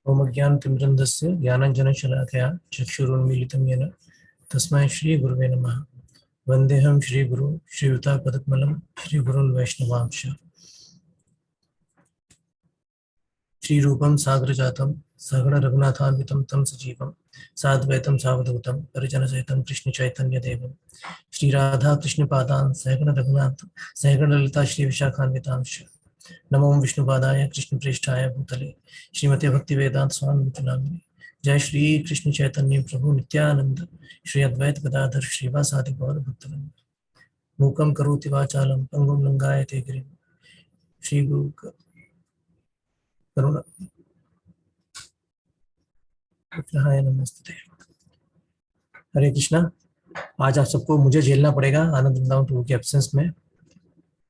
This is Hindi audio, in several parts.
ओमज्ञानतिमिरन्धस्य ज्ञानाञ्जनशलाकया चक्षुरुन्मीलितं येन तस्मै श्रीगुरुवे नमः। वन्देऽहं श्रीगुरु श्रीयुतापदकमलं श्रीगुरुन् वैष्णवांश। श्रीरूपं सागरजातं सगण रघुनाथान्वितं तं सजीवं साद्वैतं सावधूतं परिजनसहितं कृष्णचैतन्यदेवं श्रीराधा कृष्णपादान् सहगण रघुनाथ सहगण ललिता श्रीविशाखान्वितांश। नमो विष्णुपादाय कृष्णप्रेष्ठाय भूतले श्रीमते भक्तिवेदांत स्वामी नामिने। जय श्री कृष्ण चैतन्य प्रभु नित्यानंद श्री अद्वैत गदाधर श्रीवासादि गौर भक्तवृंद। मूकं करोति वाचालं पंगुं लंघायते गिरिं श्री गुरु करुणा विग्रहाय नमस्ते। हरे कृष्णा। आज आप सबको मुझे झेलना पड़ेगा आनंद वृंदावन प्रभु के एब्सेंस में।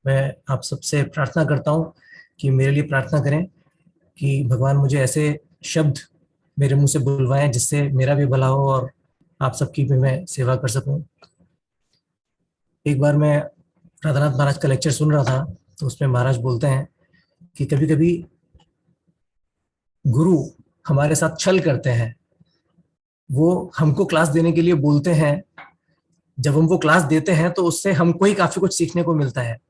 मैं आप सबसे प्रार्थना करता हूँ कि मेरे लिए प्रार्थना करें कि भगवान मुझे ऐसे शब्द मेरे मुंह से बुलवाएं जिससे मेरा भी भला हो और आप सबकी भी मैं सेवा कर सकूं। एक बार मैं राधानाथ महाराज का लेक्चर सुन रहा था तो उसमें महाराज बोलते हैं कि कभी कभी गुरु हमारे साथ छल करते हैं। वो हमको क्लास देने के लिए बोलते हैं, जब हम वो क्लास देते हैं तो उससे हमको ही काफी कुछ सीखने को मिलता है।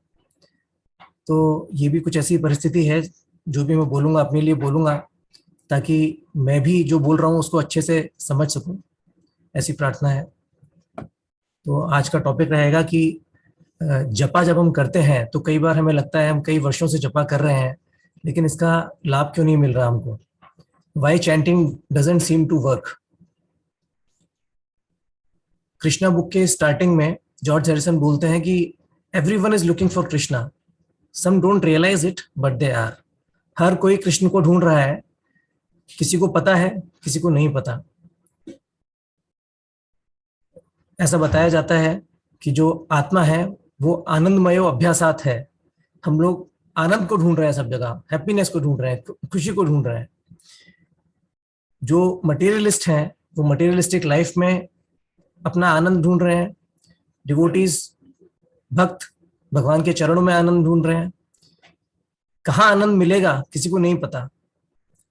तो ये भी कुछ ऐसी परिस्थिति है, जो भी मैं बोलूंगा अपने लिए बोलूंगा ताकि मैं भी जो बोल रहा हूँ उसको अच्छे से समझ सकूं, ऐसी प्रार्थना है। तो आज का टॉपिक रहेगा कि जपा जब हम करते हैं तो कई बार हमें लगता है हम कई वर्षों से जपा कर रहे हैं लेकिन इसका लाभ क्यों नहीं मिल रहा हमको। Why chanting doesn't seem to work? Krishna book के स्टार्टिंग में जॉर्ज हैरिसन बोलते हैं कि everyone is looking for Krishna, some don't realize it but they are. हर कोई कृष्ण को ढूंढ रहा है, किसी को पता है किसी को नहीं पता। ऐसा बताया जाता है कि जो आत्मा है वो आनंदमय अभ्यासात है। हम लोग आनंद को ढूंढ रहे हैं सब जगह, हैप्पीनेस को ढूंढ रहे हैं, खुशी को ढूंढ रहे हैं। जो मटेरियलिस्ट हैं वो मटेरियलिस्टिक लाइफ में अपना आनंद ढूंढ रहे हैं। डिवोटीज भक्त भगवान के चरणों में आनंद ढूंढ रहे हैं। कहाँ आनंद मिलेगा किसी को नहीं पता।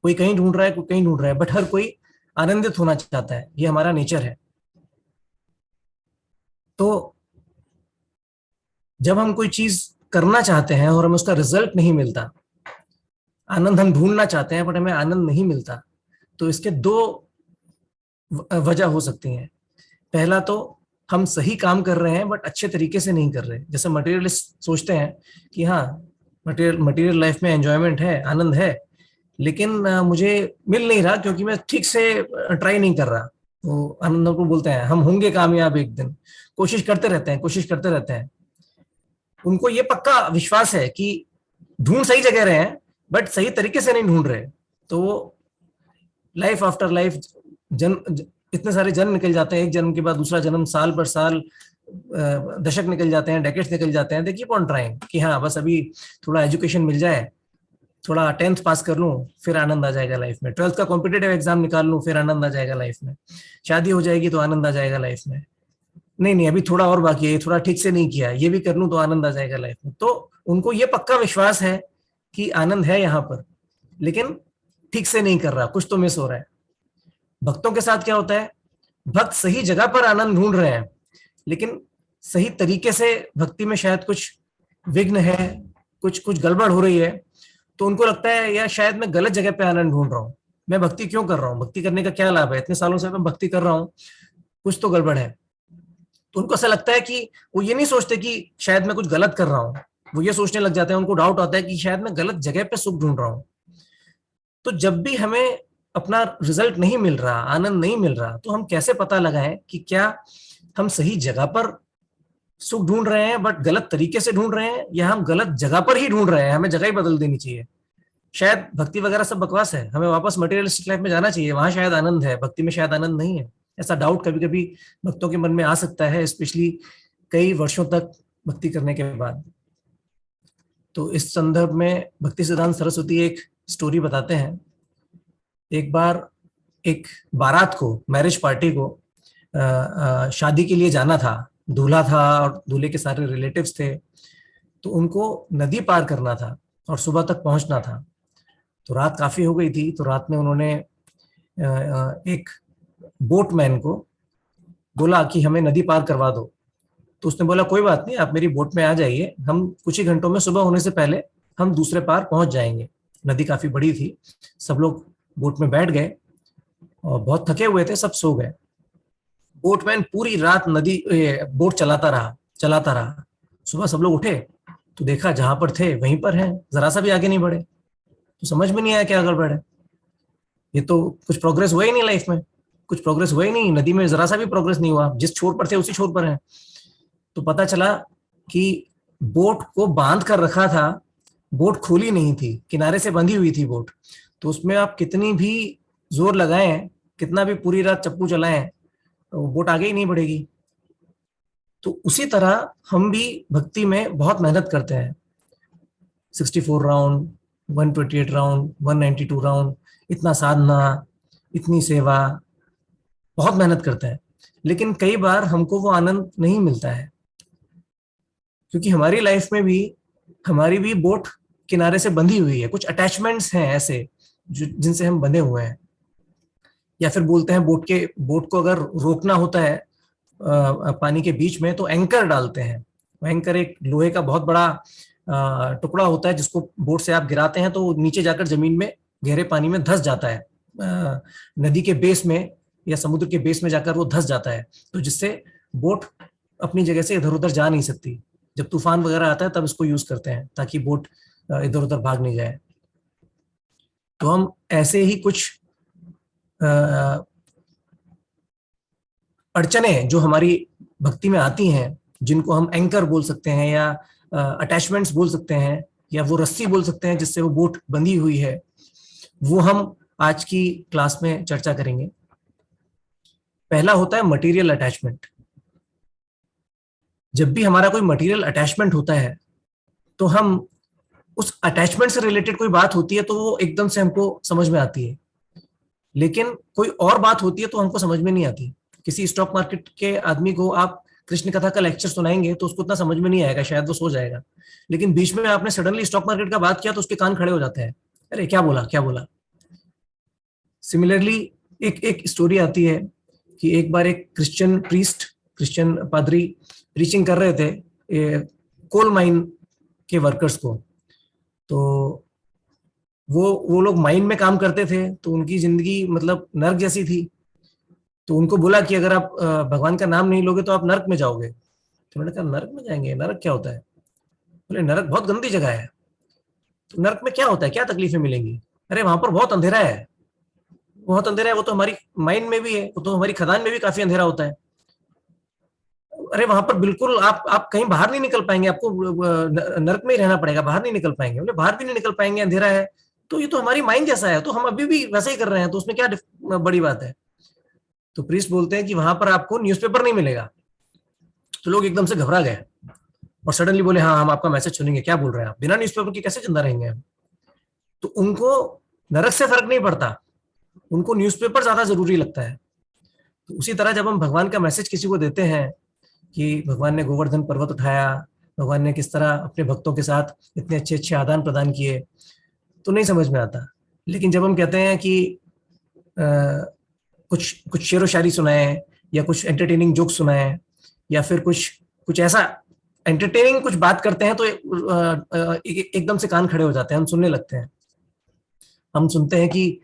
कोई कहीं ढूंढ रहा है, कोई कहीं ढूंढ रहा है, बट हर कोई आनंदित होना चाहता है। ये हमारा नेचर है। तो जब हम कोई चीज करना चाहते हैं और हमें उसका रिजल्ट नहीं मिलता, आनंद हम ढूंढना चाहते हैं बट हमें आनंद नहीं मिलता, तो इसके दो वजह हो सकती हैं। पहला तो हम सही काम कर रहे हैं बट अच्छे तरीके से नहीं कर रहे। जैसे मटेरियलिस्ट सोचते हैं कि हाँ मटेरियल लाइफ में एंजॉयमेंट है, आनंद है, लेकिन मुझे मिल नहीं रहा क्योंकि मैं ठीक से ट्राई नहीं कर रहा। वो आनंद को बोलते हैं हम होंगे कामयाब एक दिन। कोशिश करते रहते हैं, कोशिश करते रहते हैं। उनको ये पक्का विश्वास है कि ढूंढ सही जगह रहे हैं बट सही तरीके से नहीं ढूंढ रहे। तो वो लाइफ आफ्टर लाइफ इतने सारे जन्म निकल जाते हैं, एक जन्म के बाद दूसरा जन्म, साल पर साल, दशक निकल जाते हैं, डेकेड्स निकल जाते हैं। दे कीप ऑन ट्राइंग कि हाँ बस अभी थोड़ा एजुकेशन मिल जाए, थोड़ा 10th पास कर लूं फिर आनंद आ जाएगा लाइफ में, 12th का कॉम्पिटेटिव एग्जाम निकाल लूं फिर आनंद आ जाएगा लाइफ में, शादी हो जाएगी तो आनंद आ जाएगा लाइफ में। नहीं नहीं अभी थोड़ा और बाकी है, थोड़ा ठीक से नहीं किया, ये भी कर लूं तो आनंद आ जाएगा लाइफ में। तो उनको ये पक्का विश्वास है कि आनंद है यहाँ पर, लेकिन ठीक से नहीं कर रहा, कुछ तो मिस हो रहा है। भक्तों के साथ क्या होता है, भक्त सही जगह पर आनंद ढूंढ रहे हैं लेकिन सही तरीके से भक्ति में शायद कुछ विघ्न है, कुछ कुछ गड़बड़ हो रही है। तो उनको लगता है यार शायद मैं गलत जगह पे आनंद ढूंढ रहा हूँ, मैं भक्ति क्यों कर रहा हूँ, भक्ति करने का क्या लाभ है, इतने सालों से मैं भक्ति कर रहा हूँ, कुछ तो गड़बड़ है। तो उनको ऐसा लगता है कि वो ये नहीं सोचते कि शायद मैं कुछ गलत कर रहा हूँ, वो ये सोचने लग जाते हैं, उनको डाउट आता है कि शायद मैं गलत जगह पे सुख ढूंढ रहा हूँ। तो जब भी हमें अपना रिजल्ट नहीं मिल रहा, आनंद नहीं मिल रहा, तो हम कैसे पता लगाएं कि क्या हम सही जगह पर सुख ढूंढ रहे हैं बट गलत तरीके से ढूंढ रहे हैं, या हम गलत जगह पर ही ढूंढ रहे हैं, हमें जगह ही बदल देनी चाहिए। शायद भक्ति वगैरह सब बकवास है, हमें वापस मटेरियलिस्टिक लाइफ में जाना चाहिए, वहां शायद आनंद है, भक्ति में शायद आनंद नहीं है। ऐसा डाउट कभी कभी भक्तों के मन में आ सकता है, स्पेशली कई वर्षों तक भक्ति करने के बाद। तो इस संदर्भ में भक्ति सिद्धांत सरस्वती एक स्टोरी बताते हैं। एक बार एक बारात को, मैरिज पार्टी को शादी के लिए जाना था, दूल्हा था और दूल्हे के सारे रिलेटिव्स थे। तो उनको नदी पार करना था और सुबह तक पहुंचना था। तो रात काफी हो गई थी, तो रात में उन्होंने एक बोटमैन को बोला कि हमें नदी पार करवा दो। तो उसने बोला कोई बात नहीं, आप मेरी बोट में आ जाइए, हम कुछ ही घंटों में, सुबह होने से पहले हम दूसरे पार पहुंच जाएंगे। नदी काफी बड़ी थी। सब लोग बोट में बैठ गए और बहुत थके हुए थे, सब सो गए। बोटमैन पूरी रात बोट चलाता रहा। सुबह सब लोग उठे तो देखा जहां पर थे वहीं पर हैं, जरा सा भी आगे नहीं बढ़े। तो समझ में नहीं आया क्या गड़बड़ है। ये तो कुछ प्रोग्रेस हुआ ही नहीं लाइफ में, कुछ प्रोग्रेस हुआ ही नहीं, नदी में जरा सा भी प्रोग्रेस नहीं हुआ, जिस छोर पर थे उसी छोर पर हैं। तो पता चला कि बोट को बांध कर रखा था, बोट खोली नहीं थी, किनारे से बंधी हुई थी बोट। तो उसमें आप कितनी भी जोर लगाएं, कितना भी पूरी रात चप्पू चलाएं, वो बोट आगे ही नहीं बढ़ेगी। तो उसी तरह हम भी भक्ति में बहुत मेहनत करते हैं। 64 राउंड, 128 राउंड, 192 राउंड, इतना साधना, इतनी सेवा, बहुत मेहनत करते हैं। लेकिन कई बार हमको वो आनंद नहीं मिलता है, क्योंकि हमारी लाइफ में भी हमारी भी बोट किनारे से बंधी हुई है, कुछ अटैचमेंट्स हैं ऐसे जो जिनसे हम बंधे हुए हैं। या फिर बोलते हैं बोट को अगर रोकना होता है पानी के बीच में तो एंकर डालते हैं। एंकर एक लोहे का बहुत बड़ा टुकड़ा होता है, जिसको बोट से आप गिराते हैं तो नीचे जाकर जमीन में गहरे पानी में धंस जाता है, नदी के बेस में या समुद्र के बेस में जाकर वो धंस जाता है। तो जिससे बोट अपनी जगह से इधर उधर जा नहीं सकती। जब तूफान वगैरह आता है तब इसको यूज करते हैं ताकि बोट इधर उधर भाग नहीं जाए। तो हम ऐसे ही कुछ अड़चने जो हमारी भक्ति में आती हैं, जिनको हम एंकर बोल सकते हैं या अटैचमेंट्स बोल सकते हैं या वो रस्सी बोल सकते हैं जिससे वो बोट बंधी हुई है, वो हम आज की क्लास में चर्चा करेंगे। पहला होता है मटेरियल अटैचमेंट। जब भी हमारा कोई मटेरियल अटैचमेंट होता है तो हम उस अटैचमेंट से रिलेटेड कोई बात होती है तो वो एकदम से हमको समझ में आती है, लेकिन कोई और बात होती है तो हमको समझ में नहीं आती। किसी स्टॉक मार्केट के आदमी को आप कृष्ण कथा का लेक्चर सुनाएंगे तो उसको उतना समझ में नहीं आएगा, शायद वो सो जाएगा। लेकिन बीच में आपने सडनली स्टॉक मार्केट का बात किया तो उसके कान खड़े हो जाते हैं, अरे क्या बोला क्या बोला। सिमिलरली एक एक स्टोरी आती है कि एक बार एक क्रिश्चियन पादरी प्रीचिंग कर रहे थे कोल माइन के वर्कर्स को। तो वो लोग माइन में काम करते थे, तो उनकी जिंदगी मतलब नर्क जैसी थी। तो उनको बोला कि अगर आप भगवान का नाम नहीं लोगे तो आप नर्क में जाओगे। तो उन्होंने कहा नर्क में जाएंगे, नर्क क्या होता है? बोले नर्क बहुत गंदी जगह है। तो नर्क में क्या होता है, क्या तकलीफें मिलेंगी? अरे वहां पर बहुत अंधेरा है, बहुत अंधेरा है। वो तो हमारी माइंड में भी है, वो तो हमारी खदान में भी काफी अंधेरा होता है। अरे वहां पर बिल्कुल आप कहीं बाहर नहीं निकल पाएंगे, आपको नर्क में ही रहना पड़ेगा, बाहर नहीं निकल पाएंगे। बोले बाहर भी नहीं निकल पाएंगे, अंधेरा है। तो ये तो हमारी माइंड जैसा है, तो हम अभी भी वैसा ही कर रहे हैं, तो उसमें क्या बड़ी बात है? तो प्रीस्ट बोलते हैं कि वहां पर आपको न्यूज़पेपर नहीं मिलेगा। तो लोग एकदम से घबरा गए और सडनली बोले हाँ हम आपका मैसेज सुनेंगे। क्या बोल रहे हैं आप, बिना न्यूज़पेपर के कैसे जिंदा रहेंगे हम? तो उनको नरक से फर्क नहीं पड़ता, उनको न्यूज़पेपर ज्यादा जरूरी लगता है। तो उसी तरह जब हम भगवान का मैसेज किसी को देते हैं कि भगवान ने गोवर्धन पर्वत उठाया, भगवान ने किस तरह अपने भक्तों के साथ इतने अच्छे अच्छे आदान प्रदान किए, तो नहीं समझ में आता। लेकिन जब हम कहते हैं कि कुछ कुछ शेरो शायरी सुनाए या कुछ एंटरटेनिंग जोक सुनाए या फिर कुछ कुछ ऐसा एंटरटेनिंग कुछ बात करते हैं तो एकदम से कान खड़े हो जाते हैं, हम सुनने लगते हैं। हम सुनते हैं कि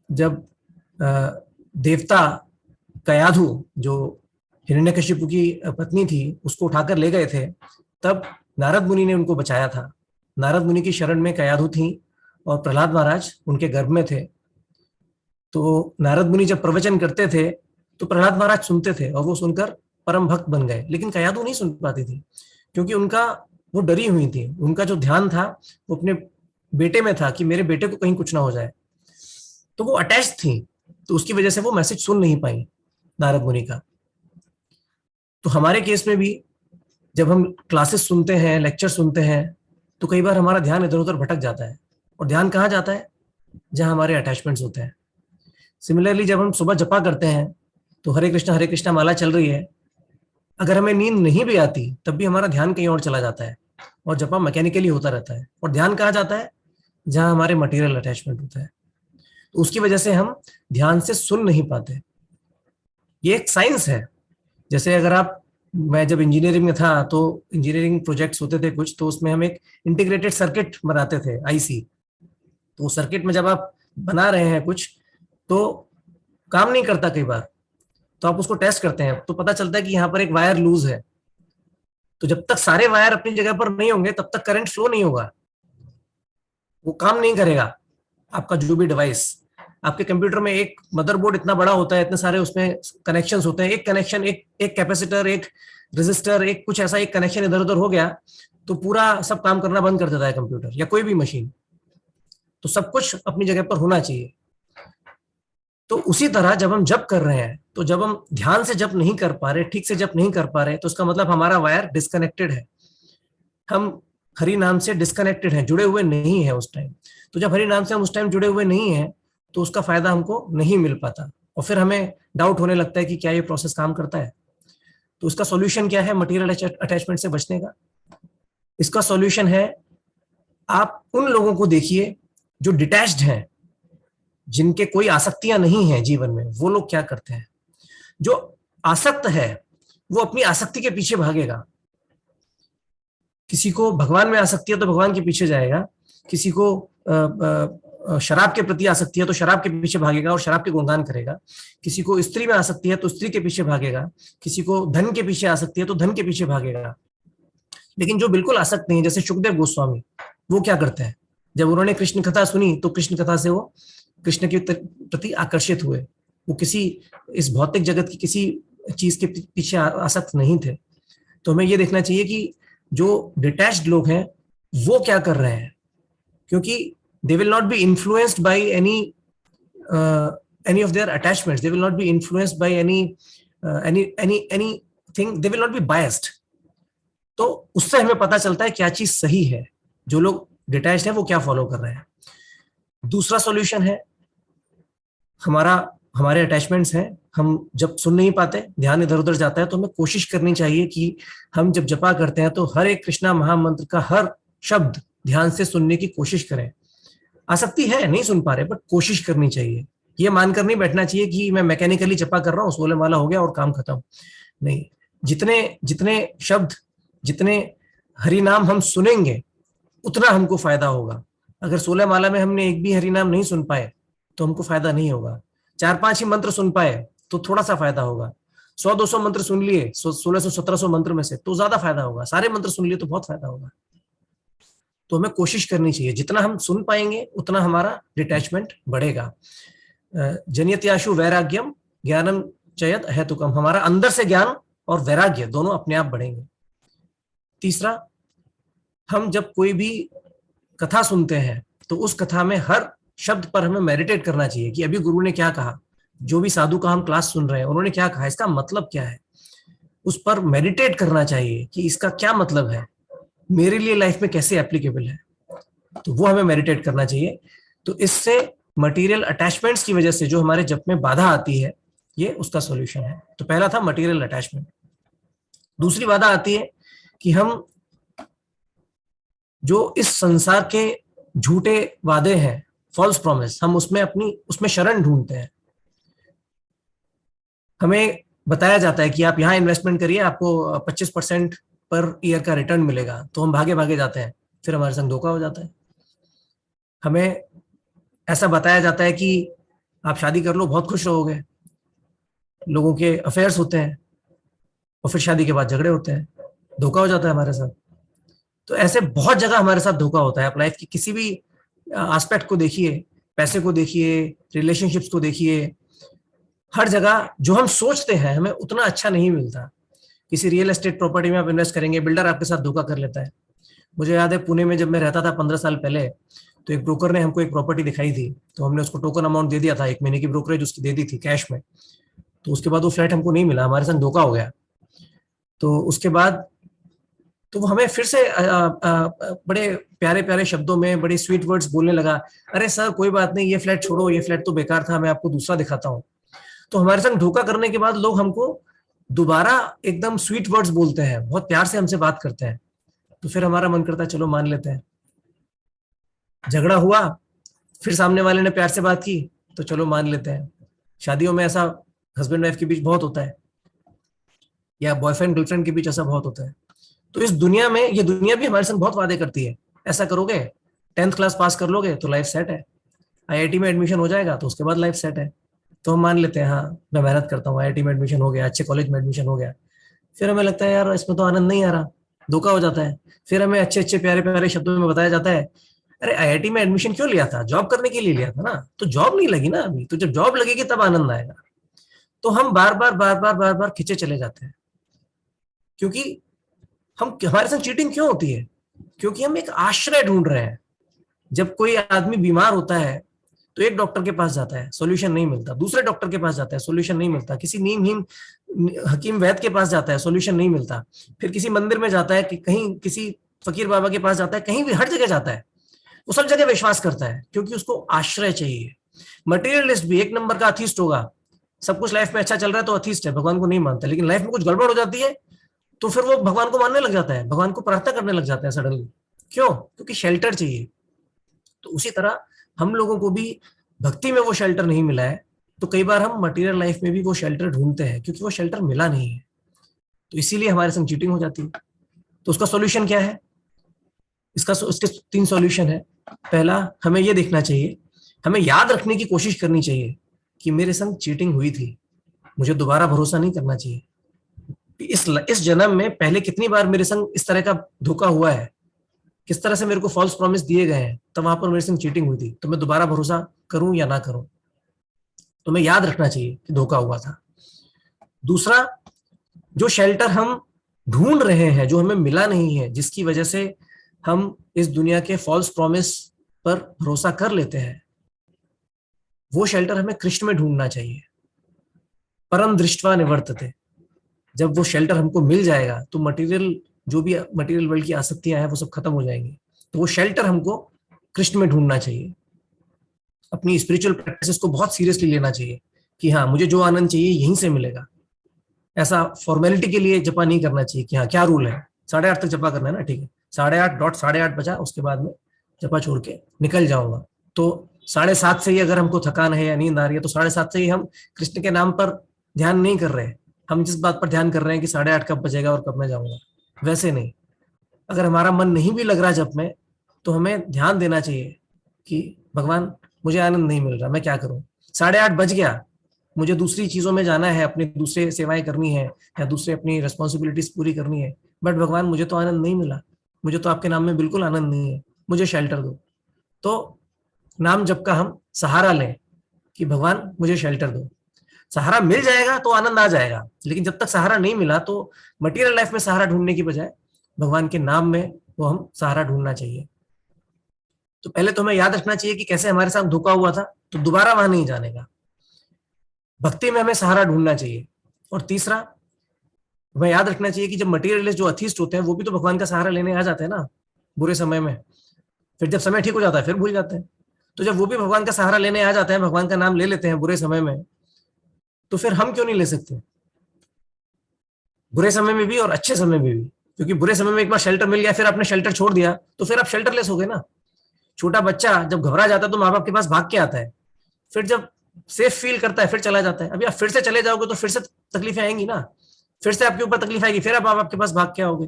जब देवता कयाधु जो हिरण्यकशिपु की पत्नी थी उसको उठाकर ले गए थे, तब नारद मुनि ने उनको बचाया था। नारद मुनि की शरण में कयाधु थी और प्रहलाद महाराज उनके गर्भ में थे। तो नारद मुनि जब प्रवचन करते थे तो प्रहलाद महाराज सुनते थे और वो सुनकर परम भक्त बन गए। लेकिन कयाधु नहीं सुन पाती थी क्योंकि उनका वो डरी हुई थी, उनका जो ध्यान था वो अपने बेटे में था कि मेरे बेटे को कहीं कुछ ना हो जाए। तो वो अटैच थी, तो उसकी वजह से वो मैसेज सुन नहीं पाई नारद मुनि का। तो हमारे केस में भी जब हम क्लासेस सुनते हैं, लेक्चर सुनते हैं, तो कई बार हमारा ध्यान इधर उधर भटक जाता है। और ध्यान कहाँ जाता है? जहां हमारे अटैचमेंट्स होते हैं। सिमिलरली जब हम सुबह जपा करते हैं तो हरे कृष्णा माला चल रही है, अगर हमें नींद नहीं भी आती तब भी हमारा ध्यान कहीं और चला जाता है और जपा मैकेनिकली होता रहता है। और ध्यान कहाँ जाता है? जहां हमारे मटेरियल अटैचमेंट होता है। तो उसकी वजह से हम ध्यान से सुन नहीं पाते। ये एक साइंस है। जैसे अगर आप, मैं जब इंजीनियरिंग में था तो इंजीनियरिंग प्रोजेक्ट्स होते थे कुछ, तो उसमें हम एक इंटीग्रेटेड सर्किट बनाते थे, आईसी। तो सर्किट में जब आप बना रहे हैं कुछ, तो काम नहीं करता कई बार, तो आप उसको टेस्ट करते हैं तो पता चलता है कि यहाँ पर एक वायर लूज है। तो जब तक सारे वायर अपनी जगह पर नहीं होंगे तब तक करंट फ्लो नहीं होगा, वो काम नहीं करेगा। आपका जो भी डिवाइस, आपके कंप्यूटर में एक मदरबोर्ड इतना बड़ा होता है, इतने सारे उसमें कनेक्शंस होते हैं, एक कनेक्शन, एक एक कैपेसिटर, एक रेजिस्टर, एक कुछ ऐसा एक कनेक्शन इधर उधर हो गया तो पूरा सब काम करना बंद कर देता है कंप्यूटर या कोई भी मशीन। तो सब कुछ अपनी जगह पर होना चाहिए। तो उसी तरह जब हम जप कर रहे हैं, तो जब हम ध्यान से जप नहीं कर पा रहे, ठीक से जप नहीं कर पा रहे, तो उसका मतलब हमारा वायर डिस्कनेक्टेड है। हम हरि नाम से डिस्कनेक्टेड हैं, जुड़े हुए नहीं है उस टाइम। तो जब हरि नाम से हम उस टाइम जुड़े हुए नहीं है तो उसका फायदा हमको नहीं मिल पाता, और फिर हमें डाउट होने लगता है कि क्या ये प्रोसेस काम करता है। तो उसका सॉल्यूशन क्या है मटेरियल अटैचमेंट से बचने का? इसका सॉल्यूशन है, आप उन लोगों को देखिए जो डिटैच्ड हैं, जिनके कोई आसक्तियां नहीं है जीवन में। वो लोग क्या करते हैं? जो आसक्त है वो अपनी आसक्ति के पीछे भागेगा। किसी को भगवान में आसक्ति है तो भगवान के पीछे जाएगा, किसी को शराब के प्रति आसक्ति है तो शराब के पीछे भागेगा और शराब के गुणगान करेगा, किसी को स्त्री में आसक्ति है तो स्त्री के पीछे भागेगा, किसी को धन के पीछे आसक्ति है तो धन के पीछे भागेगा। लेकिन जो बिल्कुल आसक्त नहीं, जैसे सुखदेव गोस्वामी, वो क्या करते हैं? जब उन्होंने कृष्ण कथा सुनी तो कृष्ण कथा से वो कृष्ण के प्रति आकर्षित हुए। वो किसी इस भौतिक जगत की किसी चीज के पीछे आसक्त नहीं थे। तो हमें ये देखना चाहिए कि जो डिटैच्ड लोग हैं वो क्या कर रहे हैं, क्योंकि they will not be influenced by any of their attachments, they will not be influenced by anything, they will not be biased। तो उससे हमें पता चलता है क्या चीज सही है, जो लोग डिटैच्ड हैं वो क्या फॉलो कर रहे हैं। दूसरा सॉल्यूशन है, हमारे अटैचमेंट्स हैं, हम जब सुन नहीं पाते, ध्यान इधर उधर जाता है, तो हमें कोशिश करनी चाहिए कि हम जब जपा करते हैं तो हर एक कृष्णा महामंत्र का हर शब्द ध्यान से सुनने की कोशिश करें। आसक्ति है, नहीं सुन पा रहे, बट कोशिश करनी चाहिए। ये मानकर नहीं बैठना चाहिए कि मैं मैकेनिकली जपा कर रहा हूँ, 16 माला हो गया और काम खत्म। नहीं, जितने जितने शब्द, जितने हरि नाम हम सुनेंगे उतना हमको फायदा होगा। अगर 16 माला में हमने एक भी हरि नाम नहीं सुन पाए तो हमको फायदा नहीं होगा। 4-5 ही मंत्र सुन पाए तो थोड़ा सा फायदा होगा। 100-200 मंत्र सुन लिए 1600-1700 मंत्र में से तो ज्यादा फायदा होगा। सारे मंत्र सुन लिए तो बहुत फायदा होगा। तो हमें कोशिश करनी चाहिए, जितना हम सुन पाएंगे उतना हमारा डिटैचमेंट बढ़ेगा। जनियत्याशु वैराग्यम ज्ञानम चयत हेतुकम, हमारा अंदर से ज्ञान और वैराग्य दोनों अपने आप बढ़ेंगे। तीसरा, हम जब कोई भी कथा सुनते हैं तो उस कथा में हर शब्द पर हमें मेडिटेट करना चाहिए कि अभी गुरु ने क्या कहा, जो भी साधु का हम क्लास सुन रहे हैं उन्होंने क्या कहा, इसका मतलब क्या है। उस पर मेडिटेट करना चाहिए कि इसका क्या मतलब है, मेरे लिए लाइफ में कैसे एप्लीकेबल है। तो वो हमें मेडिटेट करना चाहिए। तो इससे मटेरियल अटैचमेंट्स की वजह से जो हमारे जप में बाधा आती है, ये उसका सॉल्यूशन है। तो पहला था मटेरियल अटैचमेंट। दूसरी बाधा आती है कि हम जो इस संसार के झूठे वादे हैं, फॉल्स प्रॉमिस, हम उसमें शरण ढूंढते हैं। हमें बताया जाता है कि आप यहाँ इन्वेस्टमेंट करिए, आपको 25% पर ईयर का रिटर्न मिलेगा, तो हम भागे भागे जाते हैं, फिर हमारे संग धोखा हो जाता है। हमें ऐसा बताया जाता है कि आप शादी कर लो, बहुत खुश रहोगे, लोगों के अफेयर्स होते हैं और फिर शादी के बाद झगड़े होते हैं, धोखा हो जाता है हमारे साथ। तो ऐसे बहुत जगह हमारे साथ धोखा होता है। आप लाइफ की किसी भी एस्पेक्ट को देखिए, पैसे को देखिए, रिलेशनशिप्स को देखिए, हर जगह जो हम सोचते हैं हमें उतना अच्छा नहीं मिलता। किसी रियल एस्टेट प्रॉपर्टी में आप इन्वेस्ट करेंगे, बिल्डर आपके साथ धोखा कर लेता है। मुझे याद है पुणे में जब मैं रहता था 15 साल पहले, तो एक ब्रोकर ने हमको एक प्रॉपर्टी दिखाई थी, तो हमने उसको टोकन अमाउंट दे दिया था, 1 महीने की ब्रोकरेज उसकी दे दी थी कैश में। तो उसके बाद वो फ्लैट हमको नहीं मिला, हमारे साथ धोखा हो गया। तो उसके बाद तो वो हमें फिर से बड़े प्यारे प्यारे शब्दों में बड़े स्वीट वर्ड्स बोलने लगा, अरे सर कोई बात नहीं, ये फ्लैट छोड़ो, ये फ्लैट तो बेकार था, मैं आपको दूसरा दिखाता हूँ। तो हमारे संग धोखा करने के बाद लोग हमको दोबारा एकदम स्वीट वर्ड्स बोलते हैं, बहुत प्यार से हमसे बात करते हैं, तो फिर हमारा मन करता है चलो मान लेते हैं। झगड़ा हुआ, फिर सामने वाले ने प्यार से बात की, तो चलो मान लेते हैं। शादियों में ऐसा हस्बैंड वाइफ के बीच बहुत होता है, या बॉयफ्रेंड गर्लफ्रेंड के बीच ऐसा बहुत होता है। तो इस दुनिया में, ये दुनिया भी हमारे संग बहुत वादे करती है, ऐसा करोगे 10th क्लास पास कर लोगे तो लाइफ सेट है, आईआईटी में एडमिशन हो जाएगा तो उसके बाद लाइफ सेट है। तो हम मान लेते हैं हाँ मैं मेहनत करता हूँ, आईआईटी में एडमिशन हो गया, अच्छे कॉलेज में एडमिशन हो गया। फिर हमें लगता है यार इसमें तो आनंद नहीं आ रहा, धोखा हो जाता है। फिर हमें अच्छे अच्छे प्यारे प्यारे शब्दों में बताया जाता है, अरे आईआईटी में एडमिशन क्यों लिया था, जॉब करने के लिए लिया था ना, तो जॉब नहीं लगी ना अभी, तो जब जॉब लगेगी तब आनंद आएगा। तो हम बार बार खींचे चले जाते हैं, क्योंकि हम, हमारे साथ चीटिंग क्यों होती है, क्योंकि हम एक आश्रय ढूंढ रहे हैं। जब कोई आदमी बीमार होता है तो एक डॉक्टर के पास जाता है, सॉल्यूशन नहीं मिलता, दूसरे डॉक्टर के पास जाता है, सॉल्यूशन नहीं मिलता, किसी नीम हीम हकीम वैद्य के पास जाता है, सॉल्यूशन नहीं मिलता, फिर किसी मंदिर में जाता है, कि कहीं किसी फकीर बाबा के पास जाता है, कहीं भी हर जगह जाता है, वो सब जगह विश्वास करता है क्योंकि उसको आश्रय चाहिए। मटेरियलिस्ट भी एक नंबर का अथिस्ट होगा, सब कुछ लाइफ में अच्छा चल रहा है तो अथिस्ट है, भगवान को नहीं मानता, लेकिन लाइफ में कुछ गड़बड़ हो जाती है तो फिर वो भगवान को मानने लग जाता है, भगवान को प्रार्थना करने लग जाता है सडनली। क्यों? क्योंकि शेल्टर चाहिए। तो उसी तरह हम लोगों को भी भक्ति में वो शेल्टर नहीं मिला है, तो कई बार हम मटेरियल लाइफ में भी वो शेल्टर ढूंढते हैं क्योंकि वो शेल्टर मिला नहीं है, तो इसीलिए हमारे संग चीटिंग हो जाती है। तो उसका सॉल्यूशन क्या है? इसके 3 सॉल्यूशन है। पहला, हमें ये देखना चाहिए, हमें याद रखने की कोशिश करनी चाहिए कि मेरे संग चीटिंग हुई थी, मुझे दोबारा भरोसा नहीं करना चाहिए। इस जन्म में पहले कितनी बार मेरे संग इस तरह का धोखा हुआ है, किस तरह से मेरे को फॉल्स प्रॉमिस दिए गए हैं, तब वहां पर मेरे संग चीटिंग हुई थी, तो मैं दोबारा भरोसा करूं या ना करूं। तो मैं याद रखना चाहिए कि धोखा हुआ था। दूसरा, जो शेल्टर हम ढूंढ रहे हैं, जो हमें मिला नहीं है, जिसकी वजह से हम इस दुनिया के फॉल्स प्रॉमिस पर भरोसा कर लेते हैं, वो शेल्टर हमें कृष्ण में ढूंढना चाहिए। परम दृष्टवा निवर्तते, जब वो शेल्टर हमको मिल जाएगा तो मटेरियल, जो भी मटेरियल वर्ल्ड की आसक्तियां हैं वो सब खत्म हो जाएंगी। तो वो शेल्टर हमको कृष्ण में ढूंढना चाहिए। अपनी स्पिरिचुअल प्रैक्टिस को बहुत सीरियसली लेना चाहिए कि हाँ मुझे जो आनंद चाहिए यहीं से मिलेगा। ऐसा फॉर्मेलिटी के लिए जपा नहीं करना चाहिए कि हाँ क्या रूल है 8:30 तक जपा करना है ना, ठीक है 8:30 बजा, उसके बाद में जपा छोड़ के निकल जाऊंगा। तो 7:30 से ही अगर हमको थकान है या नींद आ रही है तो 7:30 से ही हम कृष्ण के नाम पर ध्यान नहीं कर रहे हैं, हम जिस बात पर ध्यान कर रहे हैं कि 8:30 कब बजेगा और कब मैं जाऊंगा, वैसे नहीं। अगर हमारा मन नहीं भी लग रहा जब में, तो हमें ध्यान देना चाहिए कि भगवान मुझे आनंद नहीं मिल रहा, मैं क्या करूं, 8:30 बज गया, मुझे दूसरी चीजों में जाना है, अपनी दूसरे सेवाएं करनी है या दूसरे अपनी रिस्पॉन्सिबिलिटीज पूरी करनी है, बट भगवान मुझे तो आनंद नहीं मिला, मुझे तो आपके नाम में बिल्कुल आनंद नहीं है, मुझे शेल्टर दो। तो नाम जप का हम सहारा लें कि भगवान मुझे शेल्टर दो। सहारा मिल जाएगा तो आनंद आ जाएगा, लेकिन जब तक सहारा नहीं मिला तो मटेरियल लाइफ में सहारा ढूंढने की बजाय भगवान के नाम में वो हम सहारा ढूंढना चाहिए। तो पहले तो हमें याद रखना चाहिए कि कैसे हमारे साथ धोखा हुआ था, तो दोबारा वहां नहीं जाने का। भक्ति में हमें सहारा ढूंढना चाहिए। और तीसरा, हमें याद रखना चाहिए कि जब मटेरियलिस्ट जो अथिस्ट होते हैं वो भी तो भगवान का सहारा लेने आ जाते हैं ना बुरे समय में, फिर जब समय ठीक हो जाता है फिर भूल जाते हैं। तो जब वो भी भगवान का सहारा लेने आ जाते हैं, भगवान का नाम ले लेते हैं बुरे समय में, तो फिर हम क्यों नहीं ले सकते, बुरे समय में भी और अच्छे समय में भी। क्योंकि बुरे समय में एक बार शेल्टर मिल गया, फिर आपने शेल्टर छोड़ दिया तो फिर आप शेल्टरलेस हो गए ना। छोटा बच्चा जब घबरा जाता है तो माँ बाप के पास भाग के आता है, फिर जब सेफ फील करता है फिर चला जाता है। अभी आप फिर से चले जाओगे तो फिर से तकलीफें आएंगी ना, फिर से आपके ऊपर तकलीफ आएगी, फिर आप माँ बाप के पास भाग के आओगे।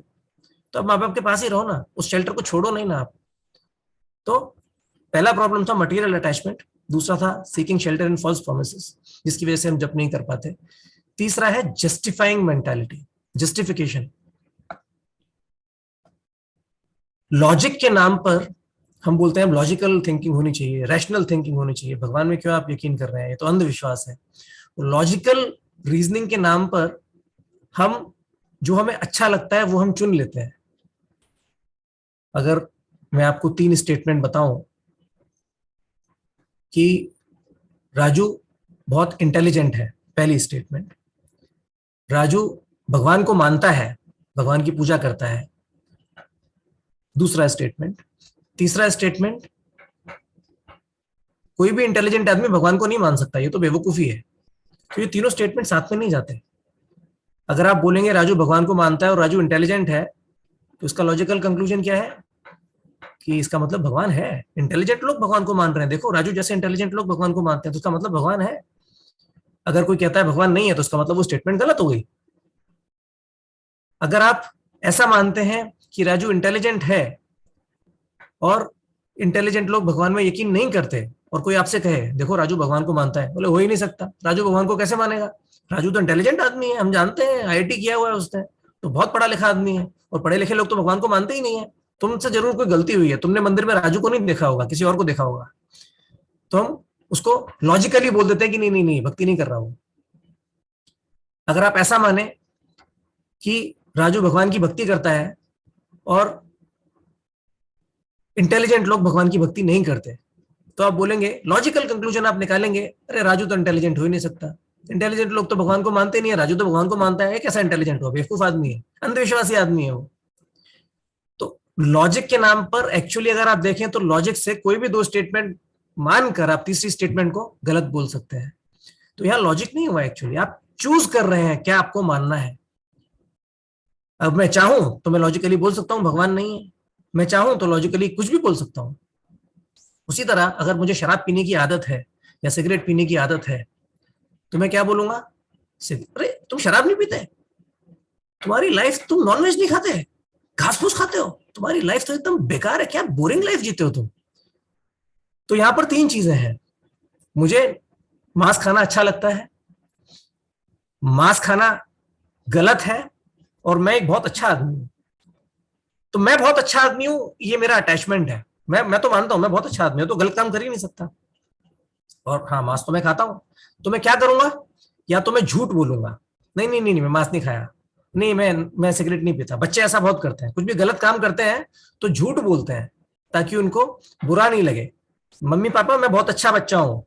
तो अब माँ बाप के पास ही रहो ना, उस शेल्टर को छोड़ो नहीं ना आप। तो पहला प्रॉब्लम था मटेरियल अटैचमेंट, दूसरा था seeking shelter in false promises, जिसकी वजह से हम जप नहीं कर पाते। तीसरा है जस्टिफाइंग मेंटालिटी, जस्टिफिकेशन। लॉजिक के नाम पर हम बोलते हैं लॉजिकल थिंकिंग होनी चाहिए, रैशनल थिंकिंग होनी चाहिए, भगवान में क्यों आप यकीन कर रहे हैं, ये तो अंधविश्वास है। लॉजिकल रीजनिंग के नाम पर हम, जो हमें अच्छा लगता है वो हम चुन लेते हैं। अगर मैं आपको 3 स्टेटमेंट बताऊं कि राजू बहुत इंटेलिजेंट है, पहली स्टेटमेंट, राजू भगवान को मानता है, भगवान की पूजा करता है, दूसरा स्टेटमेंट। तीसरा स्टेटमेंट, कोई भी इंटेलिजेंट आदमी भगवान को नहीं मान सकता, ये तो बेवकूफी है। तो ये तीनों स्टेटमेंट साथ में नहीं जाते। अगर आप बोलेंगे राजू भगवान को मानता है और राजू इंटेलिजेंट है, तो इसका लॉजिकल कंक्लूजन क्या है कि इसका मतलब भगवान है। इंटेलिजेंट लोग भगवान को मान रहे हैं, देखो राजू जैसे इंटेलिजेंट लोग भगवान को मानते हैं, तो उसका मतलब भगवान है। अगर कोई कहता है भगवान नहीं है, तो उसका मतलब वो स्टेटमेंट गलत हो गई। अगर आप ऐसा मानते हैं कि राजू इंटेलिजेंट है और इंटेलिजेंट लोग भगवान में यकीन नहीं करते, और कोई आपसे कहे देखो राजू भगवान को मानता है, बोले हो ही नहीं सकता, राजू भगवान को कैसे मानेगा, राजू तो इंटेलिजेंट आदमी है, हम जानते हैं, आईआईटी किया हुआ है उसने, तो बहुत पढ़ा लिखा आदमी है, और पढ़े लिखे लोग तो भगवान को मानते ही नहीं है। तुमसे जरूर कोई गलती हुई है, तुमने मंदिर में राजू को नहीं देखा होगा, किसी और को देखा होगा। तो हम उसको लॉजिकली बोल देते हैं कि नहीं नहीं नहीं, भक्ति नहीं कर रहा हूं। अगर आप ऐसा माने कि राजू भगवान की भक्ति करता है और इंटेलिजेंट लोग भगवान की भक्ति नहीं करते, तो आप बोलेंगे, लॉजिकल कंक्लूजन आप निकालेंगे, अरे राजू तो इंटेलिजेंट हो ही नहीं सकता, इंटेलिजेंट लोग तो भगवान को मानते नहीं है, राजू तो भगवान को मानता है, कैसा इंटेलिजेंट हो, बेवकूफ आदमी है, अंधविश्वासी आदमी है वो। तो लॉजिक के नाम पर एक्चुअली अगर आप देखें तो लॉजिक से कोई भी दो स्टेटमेंट मानकर आप तीसरी स्टेटमेंट को गलत बोल सकते हैं। तो यहां लॉजिक नहीं हुआ, एक्चुअली आप चूज कर रहे हैं क्या आपको मानना है। अब मैं चाहूं तो मैं लॉजिकली बोल सकता हूं भगवान नहीं है, मैं चाहूं तो लॉजिकली कुछ भी बोल सकता हूं। उसी तरह अगर मुझे शराब पीने की आदत है या सिगरेट पीने की आदत है, तो मैं क्या बोलूंगा, अरे तुम शराब नहीं पीते, तुम्हारी लाइफ, तुम नॉनवेज नहीं खाते, घास फूस खाते हो, तुम्हारी लाइफ तो एकदम बेकार है, क्या बोरिंग लाइफ जीते हो तुम। तो यहां पर तीन चीजें हैं, मुझे मांस खाना अच्छा लगता है, मांस खाना गलत है, और मैं एक बहुत अच्छा आदमी हूं। तो मैं बहुत अच्छा आदमी हूं, ये मेरा अटैचमेंट है, मैं तो मानता हूं मैं बहुत अच्छा आदमी हूं, तो गलत काम कर ही नहीं सकता। और हाँ, मांस तो मैं खाता हूं, तो मैं क्या करूंगा, या तो मैं झूठ बोलूंगा, नहीं नहीं नहीं, मैं मांस नहीं खाया, नहीं मैं सिगरेट नहीं पीता। बच्चे ऐसा बहुत करते हैं, कुछ भी गलत काम करते हैं तो झूठ बोलते हैं ताकि उनको बुरा नहीं लगे, मम्मी पापा मैं बहुत अच्छा बच्चा हूं,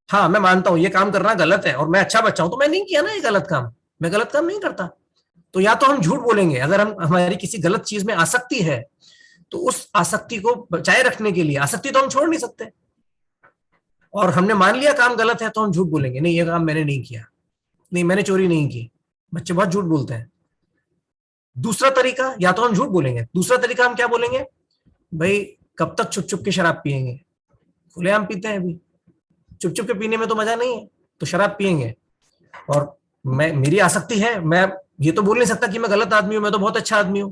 हाँ मैं मानता हूं ये काम करना गलत है और मैं अच्छा बच्चा हूं, तो मैं नहीं किया ना ये गलत काम, मैं गलत काम नहीं करता। तो या तो हम झूठ बोलेंगे, अगर हम हमारी किसी गलत चीज में आसक्ति है, तो उस आसक्ति को बचाए रखने के लिए, आसक्ति तो हम छोड़ नहीं सकते, और हमने मान लिया काम गलत है, तो हम झूठ बोलेंगे, नहीं ये काम मैंने नहीं किया, नहीं मैंने चोरी नहीं की। बच्चे बहुत झूठ बोलते हैं। दूसरा तरीका, या तो हम झूठ बोलेंगे, दूसरा तरीका हम क्या बोलेंगे, भाई कब तक छुप छुप के शराब पियेंगे, खुलेआम पीते हैं अभी, चुप चुप के पीने में तो मजा नहीं है, तो शराब पियेंगे। और मैं, मेरी आसक्ति है, मैं ये तो बोल नहीं सकता कि मैं गलत आदमी हूं, मैं तो बहुत अच्छा आदमी हूं,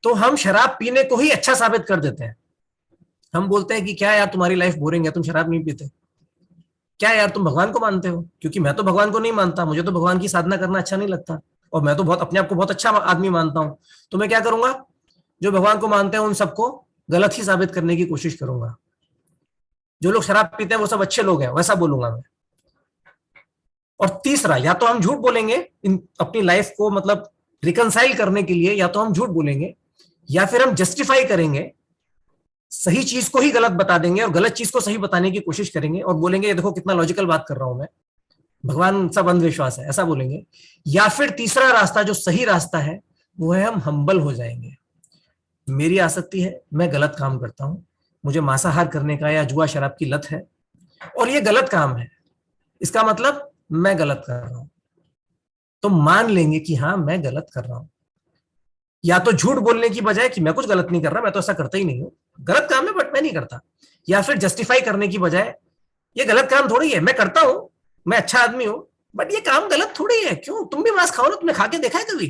तो हम शराब पीने को ही अच्छा साबित कर देते हैं। हम बोलते हैं कि क्या यार तुम्हारी लाइफ बोरिंग है, तुम शराब नहीं पीते, क्या यार तुम भगवान को मानते हो, क्योंकि मैं तो भगवान को नहीं मानता, मुझे तो भगवान की साधना करना अच्छा नहीं लगता, और मैं तो बहुत अपने आप को बहुत अच्छा आदमी मानता हूं। तो मैं क्या करूंगा, जो भगवान को मानते हैं उन सबको गलत ही साबित करने की कोशिश करूंगा, जो लोग शराब पीते हैं वो सब अच्छे लोग हैं, वैसा बोलूंगा मैं। और तीसरा, या तो हम झूठ बोलेंगे अपनी लाइफ को मतलब रिकंसाइल करने के लिए, या तो हम झूठ बोलेंगे, या फिर हम जस्टिफाई करेंगे, सही चीज को ही गलत बता देंगे और गलत चीज को सही बताने की कोशिश करेंगे, और बोलेंगे ये देखो कितना लॉजिकल बात कर रहा हूं मैं, भगवान सब अंधविश्वास है, ऐसा बोलेंगे। या फिर तीसरा रास्ता जो सही रास्ता है, वो है हम हम्बल हो जाएंगे, मेरी आसक्ति है, मैं गलत काम करता हूं, मुझे मांसाहार करने का या जुआ शराब की लत है, और ये गलत काम है, इसका मतलब मैं गलत कर रहा हूं। तो मान लेंगे कि हाँ मैं गलत कर रहा हूं, या तो झूठ बोलने की बजाय कि मैं कुछ गलत नहीं कर रहा, मैं तो ऐसा करता ही नहीं हूं, गलत काम है बट मैं नहीं करता, या फिर जस्टिफाई करने की बजाय ये गलत काम थोड़ी है, मैं करता हूं, मैं अच्छा आदमी हूं, बट ये काम गलत थोड़ी है, क्यों, तुम भी मांस खाओ ना, तुमने खा के देखा है कभी,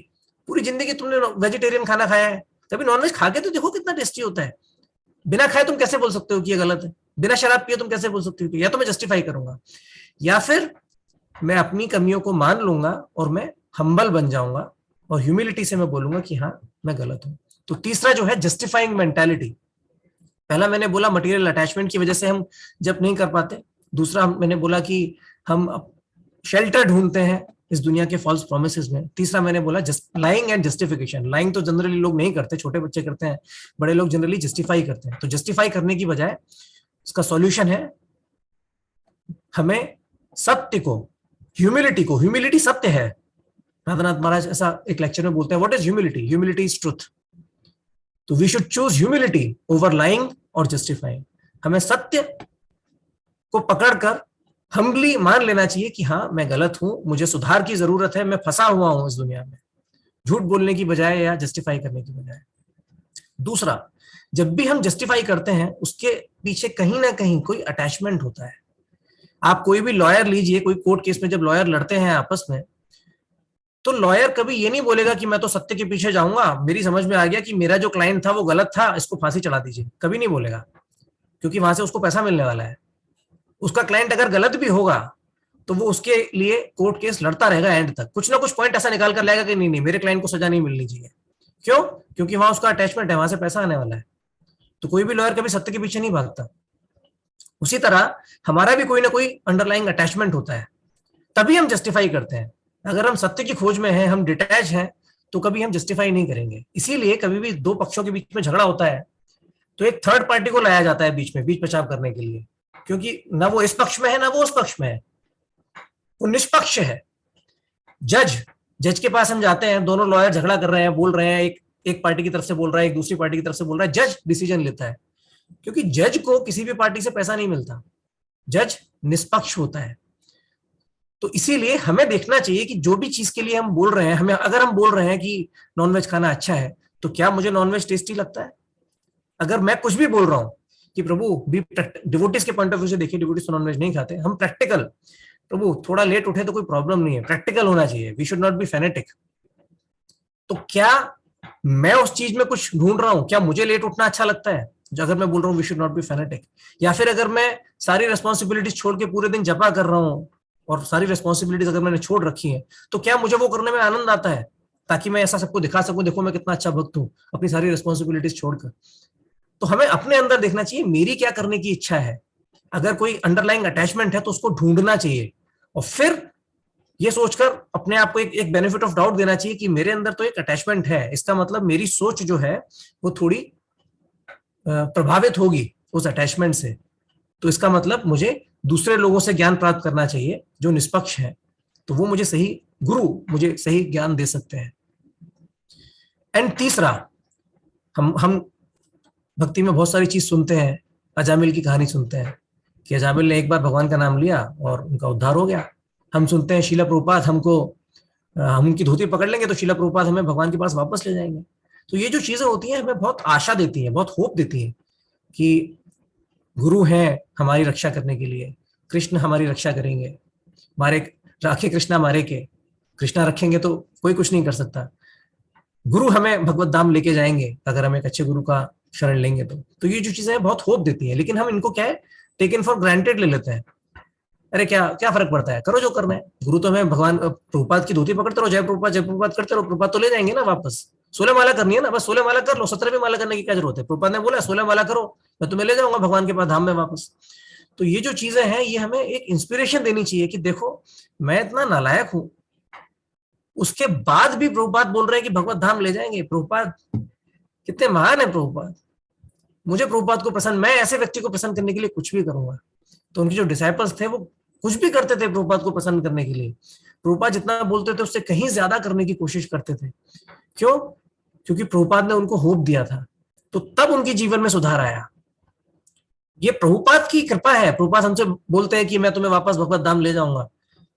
पूरी जिंदगी तुमने वेजिटेरियन खाना खाया है, कभी नॉनवेज खा के तो देखो कितना टेस्टी होता है। बिना खाए तुम कैसे बोल सकते हो कि ये गलत है, बिना शराब पिए तुम कैसे बोल सकते हो, या तो मैं जस्टिफाई करूंगा, या फिर मैं अपनी कमियों को मान लूंगा और मैं हम्बल बन जाऊंगा, और ह्यूमिलिटी से मैं बोलूंगा कि हाँ मैं गलत हूं। तो तीसरा जो है जस्टिफाइंग मेंटालिटी, पहला मैंने बोला मटेरियल अटैचमेंट की वजह से हम जब नहीं कर पाते, दूसरा मैंने बोला कि हम शेल्टर ढूंढते हैं इस दुनिया के फॉल्स प्रोमिसेस में, तीसरा मैंने बोला लाइंग एंड जस्टिफिकेशन। लाइंग तो जनरली लोग नहीं करते, छोटे बच्चे करते हैं, बड़े लोग जनरली जस्टिफाई करते हैं। तो जस्टिफाई करने की बजाय इसका सॉल्यूशन है हमें सत्य को, ह्यूमिलिटी को, ह्यूमिलिटी सत्य है, राधानाथ महाराज ऐसा एक लेक्चर में बोलते हैं, what is humility, humility is truth. तो we should choose humility over lying और जस्टिफाइंग, हमें सत्य को पकड़कर हम्बली मान लेना चाहिए कि हाँ मैं गलत हूं, मुझे सुधार की जरूरत है, मैं फंसा हुआ हूं इस दुनिया में, झूठ बोलने की बजाय या जस्टिफाई करने की बजाय। दूसरा, जब भी हम जस्टिफाई करते हैं उसके पीछे कहीं ना कहीं कोई अटैचमेंट होता है। आप कोई भी लॉयर लीजिए, कोई कोर्ट केस में जब लॉयर लड़ते हैं आपस में, तो लॉयर कभी ये नहीं बोलेगा कि मैं तो सत्य के पीछे जाऊंगा, मेरी समझ में आ गया कि मेरा जो क्लाइंट था वो गलत था, इसको फांसी चढ़ा दीजिए, कभी नहीं बोलेगा, क्योंकि वहां से उसको पैसा मिलने वाला है। उसका क्लाइंट अगर गलत भी होगा तो वो उसके लिए कोर्ट केस लड़ता रहेगा एंड तक, कुछ ना कुछ पॉइंट ऐसा निकाल कर लाएगा कि नहीं नहीं मेरे क्लाइंट को सजा नहीं मिलनी चाहिए। क्यों? क्योंकि वहां उसका अटैचमेंट है, वहां से पैसा आने वाला है। तो कोई भी लॉयर कभी सत्य के पीछे नहीं भागता। उसी तरह हमारा भी कोई ना कोई अंडरलाइंग अटैचमेंट होता है, तभी हम जस्टिफाई करते हैं। अगर हम सत्य की खोज में हैं, हम डिटैच हैं, तो कभी हम जस्टिफाई नहीं करेंगे। इसीलिए कभी भी दो पक्षों के बीच में झगड़ा होता है तो एक थर्ड पार्टी को लाया जाता है बीच में, बीच बचाव करने के लिए, क्योंकि ना वो इस पक्ष में है ना वो उस पक्ष में है, वो निष्पक्ष है। जज जज के पास हम जाते हैं, दोनों लॉयर झगड़ा कर रहे हैं, बोल रहे हैं, एक एक पार्टी की तरफ से बोल रहा है, एक दूसरी पार्टी की तरफ से बोल रहा है, जज डिसीजन लेता है, क्योंकि जज को किसी भी पार्टी से पैसा नहीं मिलता, जज निष्पक्ष होता है। तो इसीलिए हमें देखना चाहिए कि जो भी चीज के लिए हम बोल रहे हैं, हमें अगर हम बोल रहे हैं कि नॉनवेज खाना अच्छा है, तो क्या मुझे नॉनवेज टेस्टी लगता है? अगर मैं कुछ भी बोल रहा हूं कि प्रभु भी डिवोटीज के पॉइंट ऑफ व्यू से देखिए, डिवोटीज तो नॉनवेज नहीं खाते, हम प्रैक्टिकल, प्रभु थोड़ा लेट उठे तो कोई प्रॉब्लम नहीं है, प्रैक्टिकल होना चाहिए, we should not be fanatic. तो क्या मैं उस चीज में कुछ ढूंढ रहा हूं? क्या मुझे लेट उठना अच्छा लगता है जो अगर मैं बोल रहा हूँ we should not be fanatic? या फिर अगर मैं सारी रिस्पॉन्सिबिलिटीज छोड़ के पूरे दिन जपा कर रहा हूँ और सारी रिस्पॉन्सिबिलिटीज अगर मैंने छोड़ रखी है, तो क्या मुझे वो करने में आनंद आता है, ताकि मैं ऐसा सबको दिखा सकूं, देखो मैं कितना अच्छा भक्त हूँ अपनी सारी रिस्पॉन्सिबिलिटीज छोड़कर? तो हमें अपने अंदर देखना चाहिए मेरी क्या करने की इच्छा है। अगर कोई अंडरलाइंग अटैचमेंट है तो उसको ढूंढना चाहिए, और फिर ये सोचकर अपने आप को एक बेनिफिट ऑफ डाउट देना चाहिए कि मेरे अंदर तो एक अटैचमेंट है, इसका मतलब मेरी सोच जो है वो थोड़ी प्रभावित होगी उस अटैचमेंट से, तो इसका मतलब मुझे दूसरे लोगों से ज्ञान प्राप्त करना चाहिए जो निष्पक्ष है, तो वो मुझे सही गुरु मुझे सही ज्ञान दे सकते हैं। एंड तीसरा, हम भक्ति में बहुत सारी चीज सुनते हैं, अजामिल की कहानी सुनते हैं कि अजामिल ने एक बार भगवान का नाम लिया और उनका उद्धार हो गया। हम सुनते हैं शीला प्रभुपाद हमको, हम उनकी धोती पकड़ लेंगे तो शीला प्रभुपाद हमें भगवान के पास वापस ले जाएंगे। तो ये जो चीजें होती हैं हमें बहुत आशा देती हैं, बहुत होप देती हैं कि गुरु हैं हमारी रक्षा करने के लिए, कृष्ण हमारी रक्षा करेंगे, मारे राखे कृष्णा मारे के, कृष्णा रखेंगे तो कोई कुछ नहीं कर सकता, गुरु हमें भगवत धाम लेके जाएंगे अगर हम एक अच्छे गुरु का शरण लेंगे तो ये जो चीजें बहुत होप देती है। लेकिन हम इनको क्या है, टेकन फॉर ग्रांटेड ले लेते हैं। अरे क्या क्या फर्क पड़ता है, करो जो करना है, गुरु तो हमें भगवान प्रभुपाद की धोती पकड़ते रहो, जय प्रभुपाद करते रहो, प्रभुपाद तो ले जाएंगे ना वापस। 16 माला करनी है ना, बस 16 माला कर लो, 17वीं माला करने की क्या जरूरत है? प्रभुपाद ने बोला 16 माला करो, मैं तुम्हें ले जाऊंगा भगवान के पास धाम में वापस। तो ये जो चीजें हैं ये हमें एक इंस्पिरेशन देनी चाहिए कि देखो मैं इतना नालायक हूं, उसके बाद भी प्रभुपाद बोल रहे हैं कि भगवत धाम ले जाएंगे। प्रभुपाद कितने महान है प्रभुपाद, मुझे प्रभुपाद को पसंद, मैं ऐसे व्यक्ति को पसंद करने के लिए कुछ भी करूंगा। तो उनके जो डिसाइपल्स थे वो कुछ भी करते थे प्रभुपाद को पसंद करने के लिए, प्रभुपाद जितना बोलते थे उससे कहीं ज्यादा करने की कोशिश करते थे। क्यों? क्योंकि प्रभुपाद ने उनको होप दिया था, तो तब उनके जीवन में सुधार आया। ये प्रभुपाद की कृपा है, प्रभुपाद हमसे बोलते हैं कि मैं तुम्हें वापस भगवत धाम ले जाऊंगा,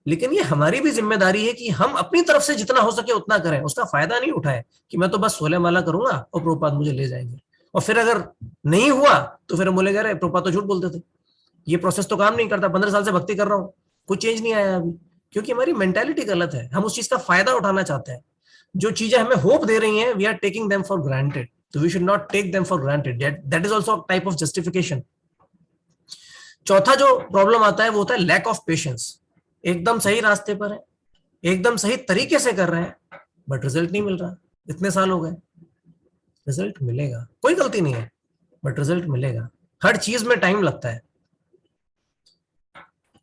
लेकिन ये हमारी भी जिम्मेदारी है कि हम अपनी तरफ से जितना हो सके उतना करें, उसका फायदा नहीं उठाए कि मैं तो बस 16 माला करूंगा और प्रभुपाद मुझे ले जाएंगे, और फिर अगर नहीं हुआ तो फिर हम बोलेंगे अरे प्रभुपाद तो झूठ बोलते थे, ये प्रोसेस तो काम नहीं करता, 15 साल से भक्ति कर रहा हूँ, कुछ चेंज नहीं आया अभी। क्योंकि हमारी मेंटालिटी गलत है, हम उस चीज का फायदा उठाना चाहते हैं। जो चीजें हमें होप दे रही हैं we are taking them for granted, तो we should not take them for granted, that is also type of justification. चौथा जो प्रॉब्लम आता है वो होता है लैक ऑफ पेशेंस। एकदम सही रास्ते पर है, एकदम सही तरीके से कर रहे हैं, बट रिजल्ट नहीं मिल रहा, इतने साल हो गए, रिजल्ट मिलेगा, कोई गलती नहीं है बट रिजल्ट मिलेगा। हर चीज में टाइम लगता है।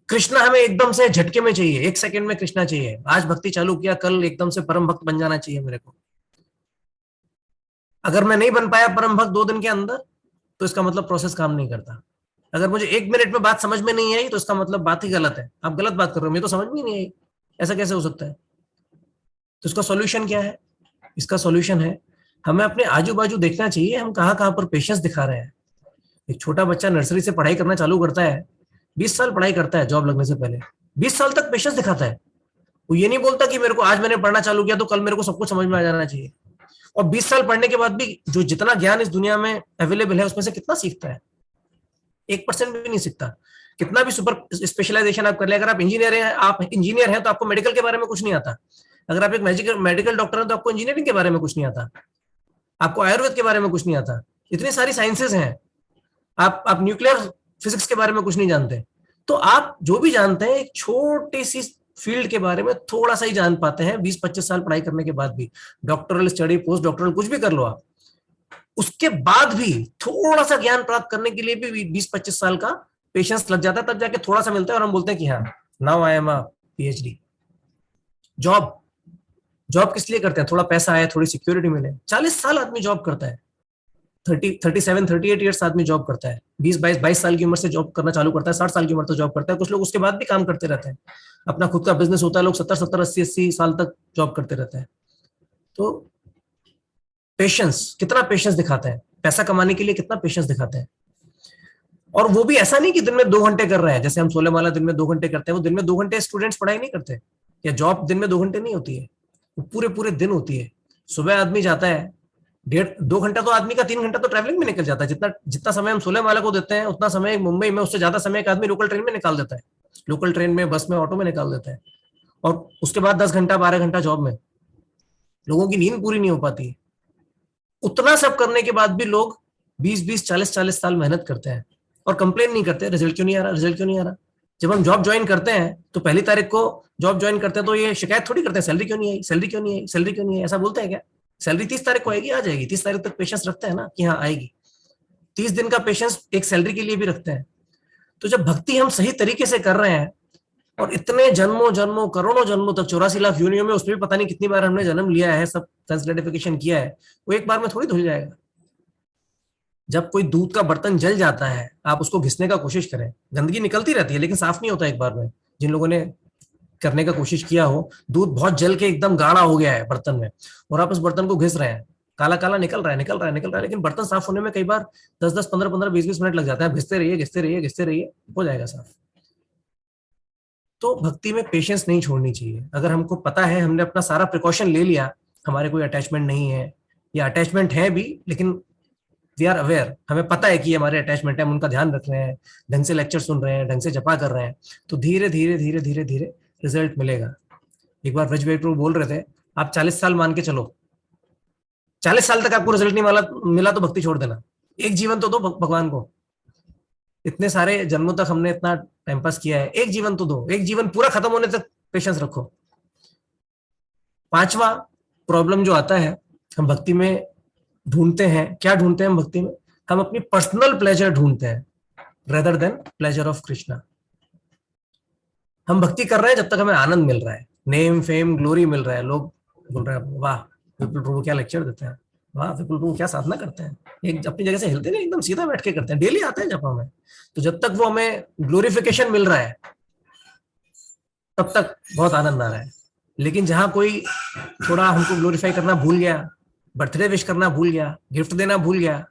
कृष्णा हमें एकदम से झटके में चाहिए, 1 सेकंड में कृष्णा चाहिए, आज भक्ति चालू किया कल एकदम से परम भक्त बन जाना चाहिए मेरे को। अगर मैं नहीं बन पाया परम भक्त 2 दिन के अंदर तो इसका मतलब प्रोसेस काम नहीं करता। अगर मुझे 1 मिनट में बात समझ में नहीं आई तो इसका मतलब बात ही गलत है, आप गलत बात कर रहे हो, मुझे तो समझ में ही नहीं आई, ऐसा कैसे हो सकता है? तो इसका सॉल्यूशन क्या है? इसका सॉल्यूशन है हमें अपने आजू बाजू देखना चाहिए हम कहाँ कहाँ पर पेशेंस दिखा रहे हैं। एक छोटा बच्चा नर्सरी से पढ़ाई करना चालू करता है, 20 साल पढ़ाई करता है जॉब लगने से पहले, 20 साल तक पेशेंस दिखाता है। वो ये नहीं बोलता कि मेरे को आज मैंने पढ़ना चालू किया तो कल मेरे को सब कुछ समझ में आ जाना चाहिए। और 20 साल पढ़ने के बाद भी जो जितना ज्ञान इस दुनिया में अवेलेबल है उसमें से कितना सीखता है? 1% भी नहीं सीखता। कितना भी सुपर स्पेशलाइजेशन आप कर ले, अगर आप इंजीनियर हैं तो आपको मेडिकल के बारे में कुछ नहीं आता। अगर आप एक मेडिकल डॉक्टर हैं तो आपको इंजीनियरिंग के बारे में कुछ नहीं आता, आपको आयुर्वेद के बारे में कुछ नहीं आता। इतनी सारी साइंसेज हैं, आप न्यूक्लियर फिजिक्स के बारे में कुछ नहीं जानते। तो आप जो भी जानते हैं एक छोटी सी फील्ड के बारे में थोड़ा सा ही जान पाते हैं 20-25 साल पढ़ाई करने के बाद भी। डॉक्टरल स्टडी, पोस्ट डॉक्टरल, कुछ भी कर लो आप, उसके बाद भी थोड़ा सा ज्ञान प्राप्त करने के लिए भी 20-25 साल का पेशेंस लग जाता है, तब जाके थोड़ा सा मिलता है और हम बोलते हैं कि हाँ now I am a PhD. Job किस लिए करते हैं? थोड़ा पैसा आए, थोड़ी सिक्योरिटी मिले। 40 साल आदमी जॉब करता है, 37-38 ईयर्स आदमी जॉब करता है, 20-22 साल की उम्र से जॉब करना चालू करता है, 60 साल की उम्र तक जॉब करता है। कुछ लोग उसके बाद भी काम करते रहते हैं, अपना खुद का बिजनेस होता है, लोग 70-70, 80-80 साल तक जॉब करते रहते हैं। तो पेशेंस, कितना पेशेंस दिखाते हैं, पैसा कमाने के लिए कितना पेशेंस दिखाते हैं। और वो भी ऐसा नहीं कि दिन में 2 घंटे कर रहे हैं, जैसे हम सोलह माला दिन में 2 घंटे करते हैं। वो दिन में 2 घंटे स्टूडेंट्स पढ़ाई नहीं करते, या जॉब दिन में 2 घंटे नहीं होती है, वो पूरे पूरे दिन होती है। सुबह आदमी जाता है, 1.5-2 घंटा तो आदमी का, 3 घंटा तो ट्रैवलिंग में निकल जाता है। जितना जितना समय हम सोलह माला को देते हैं उतना समय मुंबई में, उससे ज्यादा समय एक आदमी लोकल ट्रेन में निकाल देता है, लोकल ट्रेन में, बस में, ऑटो में निकाल देता है। और उसके बाद 10 घंटा 12 घंटा जॉब में, लोगों की नींद पूरी नहीं हो पाती। उतना सब करने के बाद भी लोग 20-20, 40-40 साल मेहनत करते हैं और कंप्लेन नहीं करते रिजल्ट क्यों नहीं आ रहा, रिजल्ट क्यों नहीं आ रहा। जब हम जॉब ज्वाइन करते हैं तो पहली तारीख को जॉब ज्वाइन करते हैं तो ये शिकायत थोड़ी करते हैं सैलरी क्यों नहीं आई, सैलरी क्यों नहीं आई, सैलरी क्यों नहीं आई, ऐसा बोलते हैं क्या? सैलरी 30 तारीख को आएगी, आ जाएगी। 30 तारीख तक पेशेंस रखते हैं ना कि हाँ आएगी। 30 दिन का पेशेंस एक सैलरी के लिए भी रखते हैं। तो जब भक्ति हम सही तरीके से कर रहे हैं और इतने जन्मों जन्मों करोड़ों जन्मों तक 84 लाख योनियों में, उसमें भी पता नहीं कितनी बार हमने जन्म लिया है, सब ट्रांसग्रेटिफिकेशन किया है, वो एक बार में थोड़ी धुल जाएगा। जब कोई दूध का बर्तन जल जाता है, आप उसको घिसने का कोशिश करें, गंदगी निकलती रहती है लेकिन साफ नहीं होता एक बार में। जिन लोगों ने करने का कोशिश किया हो, दूध बहुत जल के एकदम गाढ़ा हो गया है बर्तन में, और आप उस बर्तन को घिस रहे हैं, काला काला निकल रहा है, निकल रहा है, निकल रहा है, लेकिन बर्तन साफ होने में कई बार 10-10, 15-15, 20-20 मिनट लग जाता है। घिसते रहिए, घिसते रहिए, घिसते रहिए, हो जाएगा साफ। तो भक्ति में पेशेंस नहीं छोड़नी चाहिए। अगर हमको पता है, हमने अपना सारा प्रिकॉशन ले लिया, हमारे कोई अटैचमेंट नहीं है, या अटैचमेंट है भी लेकिन वी आर अवेयर, हमें पता है कि हमारे अटैचमेंट है, हम उनका ध्यान रख रहे हैं, ढंग से लेक्चर सुन रहे हैं, ढंग से जपा कर रहे हैं, तो धीरे धीरे धीरे धीरे धीरे रिजल्ट मिलेगा। एक बार ब्रजभाई प्रभु बोल रहे थे, आप 40 साल मान के चलो, 40 साल तक आपको रिजल्ट नहीं मिला तो भक्ति छोड़ देना। एक जीवन तो दो भगवान को, इतने सारे जन्मों तक हमने इतना टाइम पास किया है, एक जीवन तो दो, एक जीवन पूरा खत्म होने तक पेशेंस रखो। 5वां प्रॉब्लम जो आता है, हम भक्ति में ढूंढते हैं, क्या ढूंढते हैं हम भक्ति में? हम अपनी पर्सनल प्लेजर ढूंढते हैं rather than pleasure of Krishna. हम भक्ति कर रहे हैं जब तक हमें आनंद मिल रहा है, नेम फेम ग्लोरी मिल रहा है, लोग बोल रहे हैं वाह विपुल प्रभु क्या लेक्चर देते हैं, वाह विपुल प्रभु क्या साधना करते हैं, एक अपनी जगह से हिलते नहीं, एकदम सीधा बैठ के करते हैं, डेली आते हैं जब हमें। तो जब तक वो हमें ग्लोरिफिकेशन मिल रहा है तब तक बहुत आनंद आ रहा है। लेकिन जहां कोई थोड़ा हमको ग्लोरीफाई करना भूल गया, बर्थडे विश करना भूल गया, गिफ्ट देना भूल गया,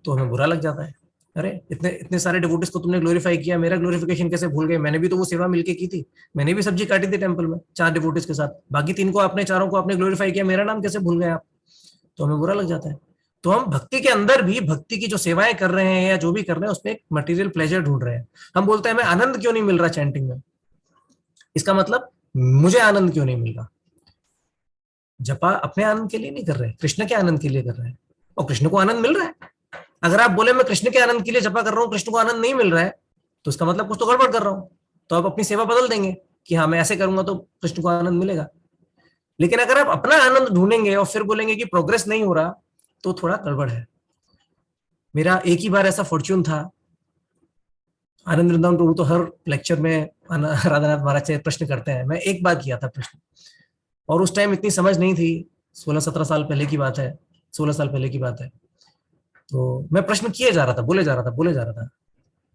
तो हमें बुरा लग जाता है। अरे इतने इतने सारे डिवोटिस को तुमने ग्लोरीफाई किया, मेरा ग्लोरिफिकेशन कैसे भूल गए? मैंने भी तो वो सेवा मिलके की थी, मैंने भी सब्जी काटी थी टेम्पल में 4 डिवोटिस के साथ, बाकी 3 को आपने, 4 को आपने ग्लोरीफाई किया, मेरा नाम कैसे भूल गए आप? तो हमें बुरा लग जाता है। तो हम भक्ति के अंदर भी, भक्ति की जो सेवाएं कर रहे हैं या जो भी कर रहे हैं, उसमें एक मटेरियल प्लेजर ढूंढ रहे हैं। हम बोलते हैं हमें आनंद क्यों नहीं मिल रहा चैंटिंग में, इसका मतलब मुझे आनंद क्यों नहीं मिल रहा। जपा अपने आनंद के लिए नहीं कर रहे, कृष्ण के आनंद के लिए कर रहे हैं, और कृष्ण को आनंद मिल रहा है। अगर आप बोले मैं कृष्ण के आनंद के लिए जपा कर रहा हूँ, कृष्ण को आनंद नहीं मिल रहा है, तो इसका मतलब कुछ तो गड़बड़ कर रहा हूं। तो आप अपनी सेवा बदल देंगे कि हाँ मैं ऐसे करूंगा तो कृष्ण को आनंद मिलेगा। लेकिन अगर आप अपना आनंद ढूंढेंगे और फिर बोलेंगे कि प्रोग्रेस नहीं हो रहा, तो थोड़ा गड़बड़ है। मेरा एक ही बार ऐसा फॉर्च्यून था, आनंद वृंदावन प्रभु तो हर लेक्चर में राधानाथ महाराज से प्रश्न करते हैं, मैं एक बार किया था प्रश्न, और उस टाइम इतनी समझ नहीं थी, 16-17 साल पहले की बात है, 16 साल पहले की बात है। तो मैं प्रश्न किए जा रहा था, बोले जा रहा था,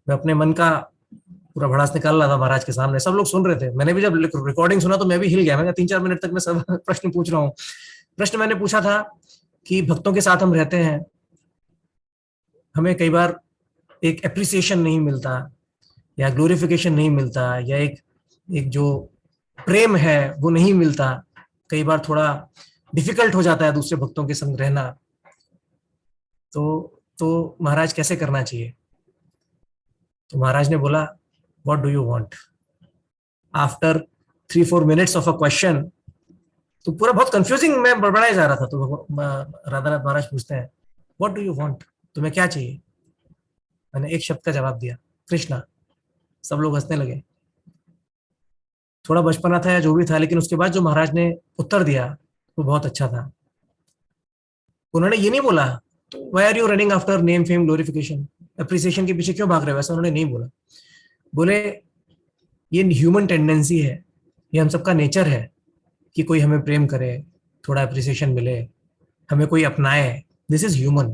मैं अपने मन का पूरा भड़ास निकाल रहा था महाराज के सामने, सब लोग सुन रहे थे। मैंने भी जब रिकॉर्डिंग सुना तो मैं भी हिल गया, मैं 3-4 मिनट तक मैं सब प्रश्न पूछ रहा हूँ। प्रश्न मैंने पूछा था कि भक्तों के साथ हम रहते हैं, हमें कई बार एक एप्रिसिएशन नहीं मिलता, या ग्लोरिफिकेशन नहीं मिलता, या एक जो प्रेम है वो नहीं मिलता। कई बार थोड़ा डिफिकल्ट हो जाता है दूसरे भक्तों के संग रहना, तो महाराज कैसे करना चाहिए? तो महाराज ने बोला, what do you want? After 3-4 minutes of a question, तो पूरा बहुत कंफ्यूजिंग, मैं बड़बड़ाया जा रहा था, तो राधानाथ महाराज पूछते हैं, व्हाट डू यू वांट? तुम्हें क्या चाहिए? मैंने एक शब्द का जवाब दिया, कृष्णा। सब लोग हंसने लगे। थोड़ा बचपना था या जो भी था, लेकिन उसके बाद जो महाराज ने उत्तर दिया वो बहुत अच्छा था। उन्होंने ये नहीं बोला, तो why are you running after name fame glorification, appreciation के पीछे क्यों भाग रहे हो, वैसा उन्होंने नहीं बोला। बोले, ये ह्यूमन टेंडेंसी है, ये हम सबका नेचर है कि कोई हमें प्रेम करे, थोड़ा अप्रिसिएशन मिले, हमें कोई अपनाए। This is human,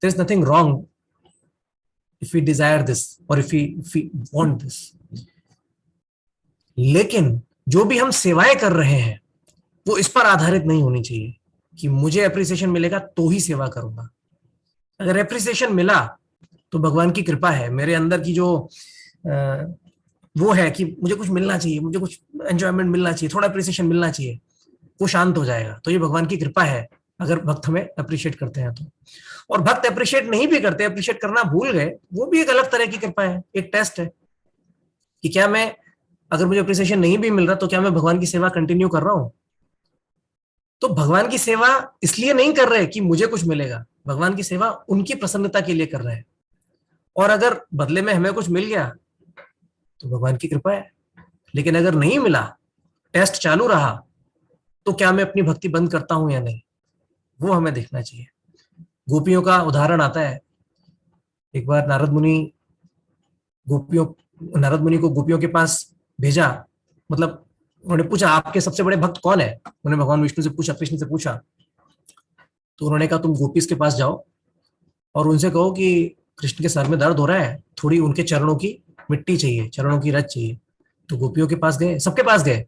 there is nothing wrong if we desire this और इफ वी वांट दिस। लेकिन जो भी हम सेवाएं कर रहे हैं वो इस पर आधारित नहीं होनी चाहिए कि मुझे अप्रिसिएशन मिलेगा तो ही सेवा करूंगा। अगर अप्रिसिएशन मिला तो भगवान की कृपा है, मेरे अंदर की जो वो है कि मुझे कुछ मिलना चाहिए, मुझे कुछ एंजॉयमेंट मिलना चाहिए, थोड़ा अप्रिसिएशन मिलना चाहिए, वो शांत हो जाएगा। तो ये भगवान की कृपा है अगर भक्त हमें अप्रिशिएट करते हैं तो। और भक्त अप्रिशिएट नहीं भी करते, अप्रिशिएट करना भूल गए, वो भी एक अलग तरह की कृपा है, एक टेस्ट है कि क्या मैं, अगर मुझे अप्रिसिएशन नहीं भी मिल रहा तो क्या मैं भगवान की सेवा कंटिन्यू कर रहा हूं? तो भगवान की सेवा इसलिए नहीं कर रहे कि मुझे कुछ मिलेगा, भगवान की सेवा उनकी प्रसन्नता के लिए कर रहे हैं। और अगर बदले में हमें कुछ मिल गया तो भगवान की कृपा है, लेकिन अगर नहीं मिला, टेस्ट चालू रहा, तो क्या मैं अपनी भक्ति बंद करता हूं या नहीं, वो हमें देखना चाहिए। गोपियों का उदाहरण आता है। एक बार गोपियों नारद मुनि को गोपियों के पास भेजा, मतलब उन्होंने पूछा, आपके सबसे बड़े भक्त कौन है? उन्होंने भगवान विष्णु से पूछा, कृष्ण से पूछा। तो उन्होंने कहा, तुम गोपीस के पास जाओ और उनसे कहो कि कृष्ण के सर में दर्द हो रहा है, थोड़ी उनके चरणों की मिट्टी चाहिए, चरणों की रज चाहिए। तो गोपियों के पास गए, सबके पास गए,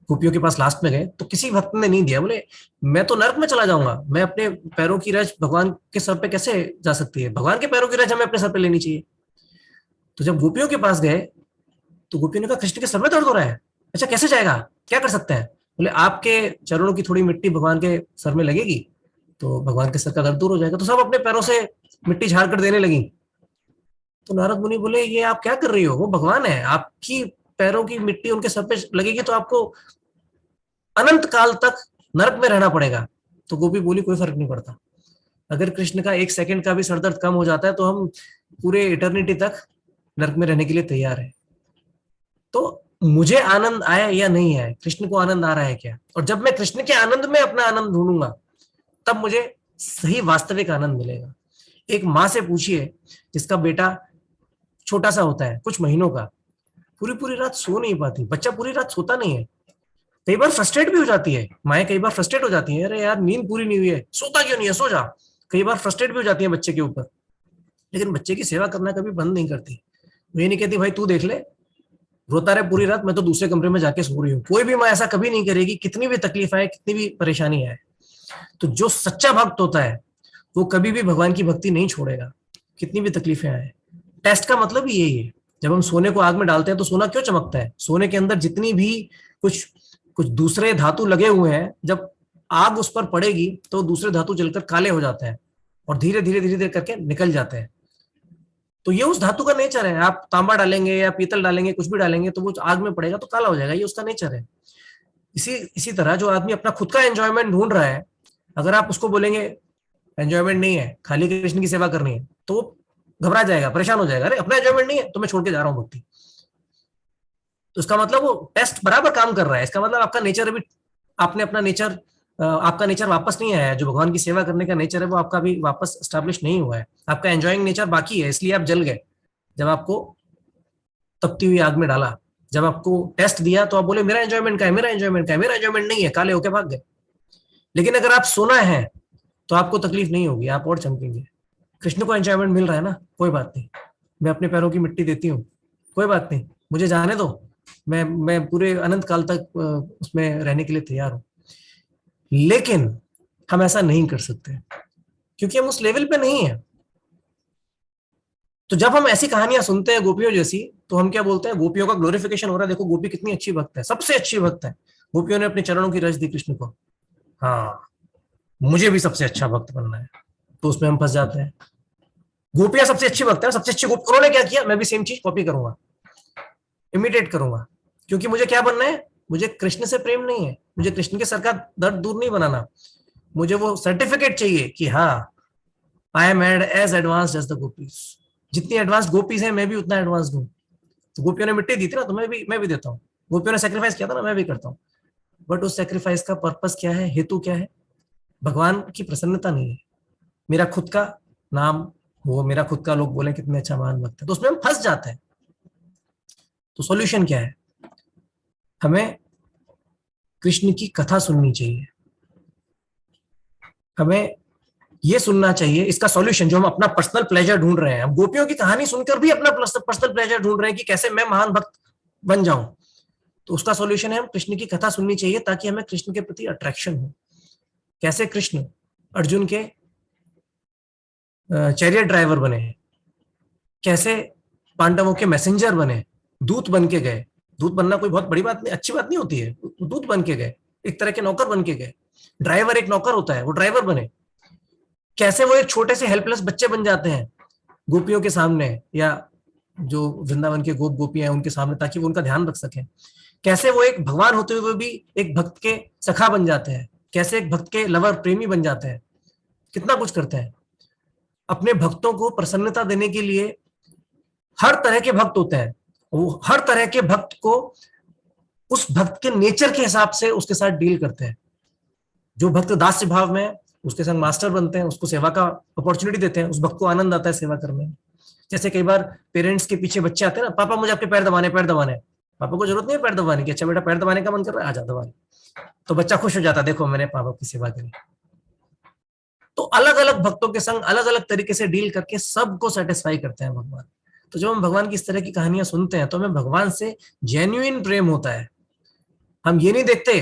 गोपियों के पास लास्ट में गए, तो किसी भक्त ने नहीं दिया। बोले, मैं तो नर्क में चला जाऊंगा, मैं अपने पैरों की रज भगवान के सर पे कैसे जा सकती है? भगवान के पैरों की रज हमें अपने सर पे लेनी चाहिए। तो जब गोपियों के पास गए तो गोपियों ने कहा, कृष्ण के सर में दर्द हो रहा है, अच्छा कैसे जाएगा, क्या कर सकते हैं? बोले, आपके चरणों की थोड़ी मिट्टी भगवान के सर में लगेगी तो भगवान के सर का दर्द दूर हो जाएगा। तो सब अपने पैरों से मिट्टी झाड़ कर देने लगी। तो नारद मुनि बोले, ये आप क्या कर रही हो? वो भगवान है, आपकी पैरों की मिट्टी उनके सर पे लगेगी तो आपको अनंत काल तक नरक में रहना पड़ेगा। तो गोपी बोली, कोई फर्क नहीं पड़ता, अगर कृष्ण का 1 सेकंड का भी सरदर्द कम हो जाता है तो हम पूरे इटर्निटी तक नरक में रहने के लिए तैयार है। तो मुझे आनंद आया या नहीं आया, कृष्ण को आनंद आ रहा है क्या? और जब मैं कृष्ण के आनंद में अपना आनंद ढूंढूंगा तब मुझे सही वास्तविक आनंद मिलेगा। एक माँ से पूछिए जिसका बेटा छोटा सा होता है, कुछ महीनों का, पूरी पूरी रात सो नहीं पाती, बच्चा पूरी रात सोता नहीं है, कई बार फ्रस्ट्रेट भी हो जाती है माएँ, कई बार फ्रस्ट्रेट हो जाती है, अरे यार नींद पूरी नहीं हुई है, सोता क्यों नहीं है, सो जा। कई बार फ्रस्ट्रेट भी हो जाती है बच्चे के ऊपर, लेकिन बच्चे की सेवा करना कभी बंद नहीं करती। वो ये नहीं कहती, भाई तू देख ले, रोता रहे पूरी रात, मैं तो दूसरे कमरे में जाके सो रही हूँ। कोई भी माँ ऐसा कभी नहीं करेगी, कितनी भी तकलीफ आए, कितनी भी परेशानी आए। तो जो सच्चा भक्त होता है वो कभी भी भगवान की भक्ति नहीं छोड़ेगा, कितनी भी तकलीफें आए। टेस्ट का मतलब ही यही है। जब हम सोने को आग में डालते हैं तो सोना क्यों चमकता है? सोने के अंदर जितनी भी कुछ कुछ दूसरे धातु लगे हुए हैं, जब आग उस पर पड़ेगी तो दूसरे धातु जलकर काले हो जाते हैं और धीरे धीरे धीरे धीरे करके निकल जाते हैं। तो ये उस धातु का नेचर है। आप तांबा डालेंगे या पीतल डालेंगे, कुछ भी डालेंगे, तो वो आग में पड़ेगा तो काला हो जाएगा, ये उसका नेचर है। इसी इसी तरह जो आदमी अपना खुद का एंजॉयमेंट ढूंढ रहा है, अगर आप उसको बोलेंगे एंजॉयमेंट नहीं है, खाली कृष्ण की सेवा करनी है, तो वो घबरा जाएगा, परेशान हो जाएगा, अरे अपना एंजॉयमेंट नहीं है तो मैं छोड़ के जा रहा हूँ भक्ति। तो इसका मतलब वो टेस्ट बराबर काम कर रहा है। इसका मतलब आपका नेचर अभी, आपने अपना नेचर, आपका नेचर वापस नहीं आया है, जो भगवान की सेवा करने का नेचर है वो आपका अभी वापस स्टैब्लिश नहीं हुआ है, आपका एंजॉइंग नेचर बाकी है, इसलिए आप जल गए। जब आपको तपती हुई आग में डाला, जब आपको टेस्ट दिया तो आप बोले मेरा एंजॉयमेंट का है, मेरा एंजॉयमेंट का है, मेरा एंजॉयमेंट नहीं है, काले होके भाग गए। लेकिन अगर आप सोना है तो आपको तकलीफ नहीं होगी, आप और चमकेंगे। कृष्ण को एंजॉयमेंट मिल रहा है ना, कोई बात नहीं, मैं अपने पैरों की मिट्टी देती हूँ, कोई बात नहीं, मुझे जाने दो, मैं पूरे अनंत काल तक उसमें रहने के लिए तैयार हूँ। लेकिन हम ऐसा नहीं कर सकते क्योंकि हम उस लेवल पे नहीं है। तो जब हम ऐसी कहानियां सुनते हैं गोपियों जैसी, तो हम क्या बोलते हैं, गोपियों का ग्लोरिफिकेशन हो रहा है, देखो गोपी कितनी अच्छी भक्त है, सबसे अच्छी भक्त है। गोपियों ने अपने चरणों की रज दी कृष्ण को, हाँ मुझे भी सबसे अच्छा भक्त बनना है, तो उसमें हम फंस जाते हैं। गोपियां सबसे अच्छी भक्त है, सबसे अच्छी गोपी, उन्होंने क्या किया, मैं भी सेम चीज कॉपी करूंगा, इमिटेट करूंगा, क्योंकि मुझे क्या बनना है, मुझे कृष्ण से प्रेम नहीं है, मुझे कृष्ण के सर का दर्द दूर नहीं बनाना, मुझे वो सर्टिफिकेट चाहिए कि हाँ I am as advanced as the gopis. जितनी एडवांस गोपीज है मैं भी उतना एडवांस हूँ। तो गोपियों ने मिट्टी दी थी ना, तो मैं भी देता हूँ। गोपियों ने सेक्रीफाइस किया था ना, मैं भी करता हूँ। बट उस सेक्रीफाइस का पर्पस क्या है, हेतु क्या है, भगवान की प्रसन्नता नहीं है, मेरा खुद का नाम, वो मेरा खुद का लोग बोले कितने अच्छा महान भक्त है, तो उसमें हम फंस जाते हैं। तो सॉल्यूशन क्या है, हमें कृष्ण की कथा सुननी चाहिए, हमें ये सुनना चाहिए। इसका सॉल्यूशन जो हम अपना पर्सनल प्लेजर ढूंढ रहे हैं, हम गोपियों की कहानी सुनकर भी अपना पर्सनल प्लेजर ढूंढ रहे हैं कि कैसे मैं महान भक्त बन जाऊं, तो उसका सॉल्यूशन है हम कृष्ण की कथा सुननी चाहिए, ताकि हमें कृष्ण के प्रति अट्रैक्शन हो। कैसे कृष्ण अर्जुन के चैरियट ड्राइवर बने, कैसे पांडवों के मैसेंजर बने, दूत बन के गए। दूत बनना कोई बहुत बड़ी बात नहीं, अच्छी बात नहीं होती है, दूत बन के गए, एक तरह के नौकर बन के गए। ड्राइवर एक नौकर होता है, वो ड्राइवर बने। कैसे वो एक छोटे से हेल्पलेस बच्चे बन जाते हैं गोपियों के सामने, या जो वृंदावन के गोप गोपियां हैं उनके सामने, ताकि वो उनका ध्यान रख सकें। कैसे वो एक भगवान होते हुए भी एक भक्त के सखा बन जाते हैं, कैसे एक भक्त के लवर प्रेमी बन जाते हैं, कितना कुछ करते हैं। अपने भक्तों को प्रसन्नता देने के लिए हर तरह के भक्त होते हैं, वो हर तरह के भक्त को उस भक्त के नेचर के हिसाब से उसके साथ डील करते हैं। जो भक्त दास्य भाव में है, उसके संग मास्टर बनते हैं, उसको सेवा का अपॉर्चुनिटी देते हैं, उस भक्त को आनंद आता है सेवा करने में। जैसे कई बार पेरेंट्स के पीछे बच्चे आते हैं ना, पापा मुझे आपके पैर दबाने, पैर दबाने। पापा को जरूरत नहीं है पैर दबाने की, अच्छा बेटा पैर दबाने का मन कर रहा है, आ जा दबा। तो बच्चा खुश हो जाता है, देखो मैंने पापा की सेवा करी। तो अलग अलग भक्तों के संग अलग अलग तरीके से डील करके सबको सेटिस्फाई करते हैं भगवान। तो जब हम भगवान की इस तरह की कहानियां सुनते हैं तो हमें भगवान से जेन्युइन प्रेम होता है। हम ये नहीं देखते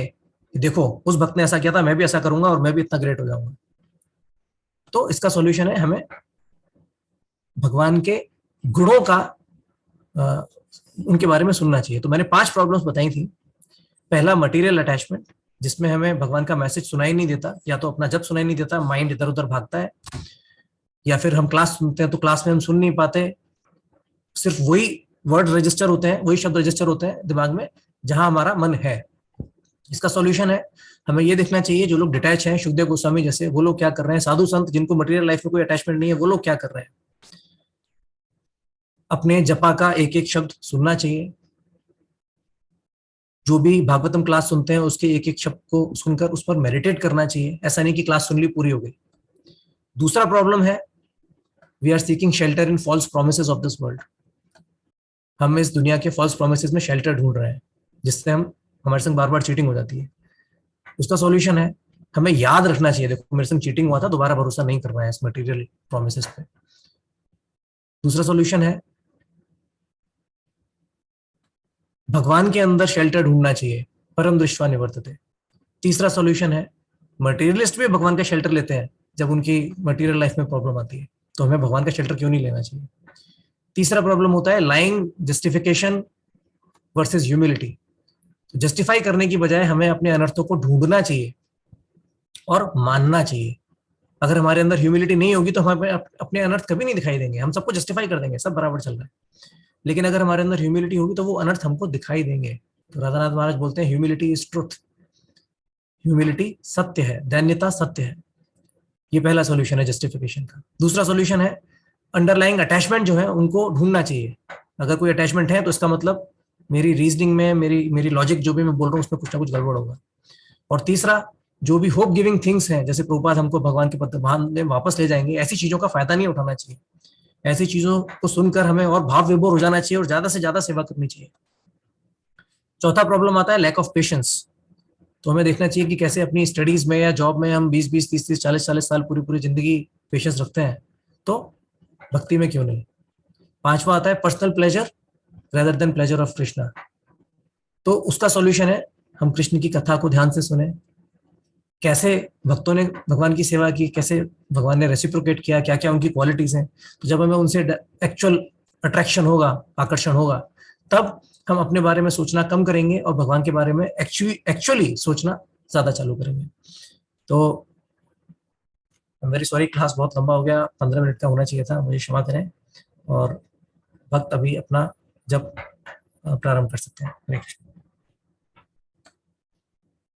कि देखो उस भक्त ने ऐसा किया था, मैं भी ऐसा करूंगा और मैं भी इतना ग्रेट हो जाऊंगा। तो इसका सॉल्यूशन है हमें भगवान के गुणों का उनके बारे में सुनना चाहिए। तो मैंने 5 प्रॉब्लम्स बताई थी। पहला मटेरियल अटैचमेंट, जिसमें हमें भगवान का मैसेज सुनाई नहीं देता, या तो अपना जब सुनाई नहीं देता, माइंड इधर उधर भागता है, या फिर हम क्लास सुनते हैं तो क्लास में हम सुन नहीं पाते, सिर्फ वही वर्ड रजिस्टर होते हैं, वही शब्द रजिस्टर होते हैं दिमाग में जहां हमारा मन है। इसका सॉल्यूशन है हमें ये देखना चाहिए, जो लोग डिटैच हैं, सुखदेव गोस्वामी जैसे, वो लोग क्या कर रहे हैं, साधु संत जिनको मटेरियल लाइफ में कोई अटैचमेंट नहीं है, वो लोग क्या कर रहे हैं। अपने जपा का एक एक शब्द सुनना चाहिए। जो भी भागवतम क्लास सुनते हैं उसके एक एक शब्द को सुनकर उस पर मेडिटेट करना चाहिए, ऐसा नहीं कि क्लास सुन ली पूरी हो गई। दूसरा प्रॉब्लम है we are seeking shelter in false promises of this world. हम इस दुनिया के फॉल्स प्रोमिसेस में शेल्टर ढूंढ रहे हैं, जिससे हम हमारे संग बार बार चीटिंग हो जाती है। उसका सॉल्यूशन है हमें याद रखना चाहिए, देखो मेरे संग चीटिंग हुआ था, दोबारा भरोसा नहीं करना है इस मटेरियल प्रोमिसेस पे। दूसरा सॉल्यूशन है भगवान के अंदर शेल्टर ढूंढना चाहिए, परम दृष्टवा निवर्तते। तीसरा सॉल्यूशन है मटेरियलिस्ट भी भगवान का शेल्टर लेते हैं जब उनकी मटेरियल लाइफ में प्रॉब्लम आती है, तो हमें भगवान का शेल्टर क्यों नहीं लेना चाहिए। तीसरा प्रॉब्लम होता है lying justification versus humility. Justify करने की बजाय हमें अपने अनर्थों को ढूंढना चाहिए और मानना चाहिए। अगर हमारे अंदर ह्यूमिलिटी नहीं होगी तो हमें अपने अनर्थ कभी नहीं दिखाई देंगे, हम सबको जस्टिफाई कर देंगे, सब बराबर चल रहा है। लेकिन अगर हमारे अंदर ह्यूमिलिटी होगी तो वो अनर्थ हमको दिखाई देंगे। तो राधानाथ महाराज बोलते हैं ह्यूमिलिटी इज ट्रुथ, ह्यूमिलिटी सत्य है, दैन्यता सत्य है। ये पहला सॉल्यूशन है जस्टिफिकेशन का। दूसरा सॉल्यूशन है अंडरलाइंग अटैचमेंट जो है उनको ढूंढना चाहिए। अगर कोई अटैचमेंट है तो इसका मतलब मेरी रीजनिंग में, मेरी लॉजिक जो भी मैं बोल रहा हूँ उसमें कुछ ना कुछ गड़बड़ होगा। और तीसरा, जो भी होप गिविंग थिंग्स हैं, जैसे प्रभुपाद हमको भगवान के पद में वापस ले जाएंगे, ऐसी चीजों का फायदा नहीं उठाना चाहिए। ऐसी चीजों को सुनकर हमें और भाव विभोर हो जाना चाहिए और ज्यादा से ज्यादा सेवा करनी चाहिए। चौथा प्रॉब्लम आता है लैक ऑफ पेशेंस। तो हमें देखना चाहिए कि कैसे अपनी स्टडीज में या जॉब में हम 20-20, 30-30, 40-40 साल पूरी पूरी जिंदगी पेशेंस रखते हैं, तो भक्ति में क्यों नहीं। पांचवा आता है personal pleasure rather than pleasure of Krishna. तो उसका सॉल्यूशन है हम कृष्ण की कथा को ध्यान से सुने, कैसे भक्तों ने भगवान की सेवा की, कैसे भगवान ने रेसिप्रोकेट किया, क्या क्या उनकी क्वालिटीज हैं। तो जब हमें उनसे एक्चुअल अट्रैक्शन होगा, आकर्षण होगा, तब हम अपने बारे में सोचना कम करेंगे और भगवान के बारे में एक्चुअली सोचना ज्यादा चालू करेंगे। तो मेरी सॉरी, क्लास बहुत लंबा हो गया, 15 मिनट का होना चाहिए था, मुझे क्षमा करें। और वक्त अभी अपना जब प्रारंभ कर सकते हैं।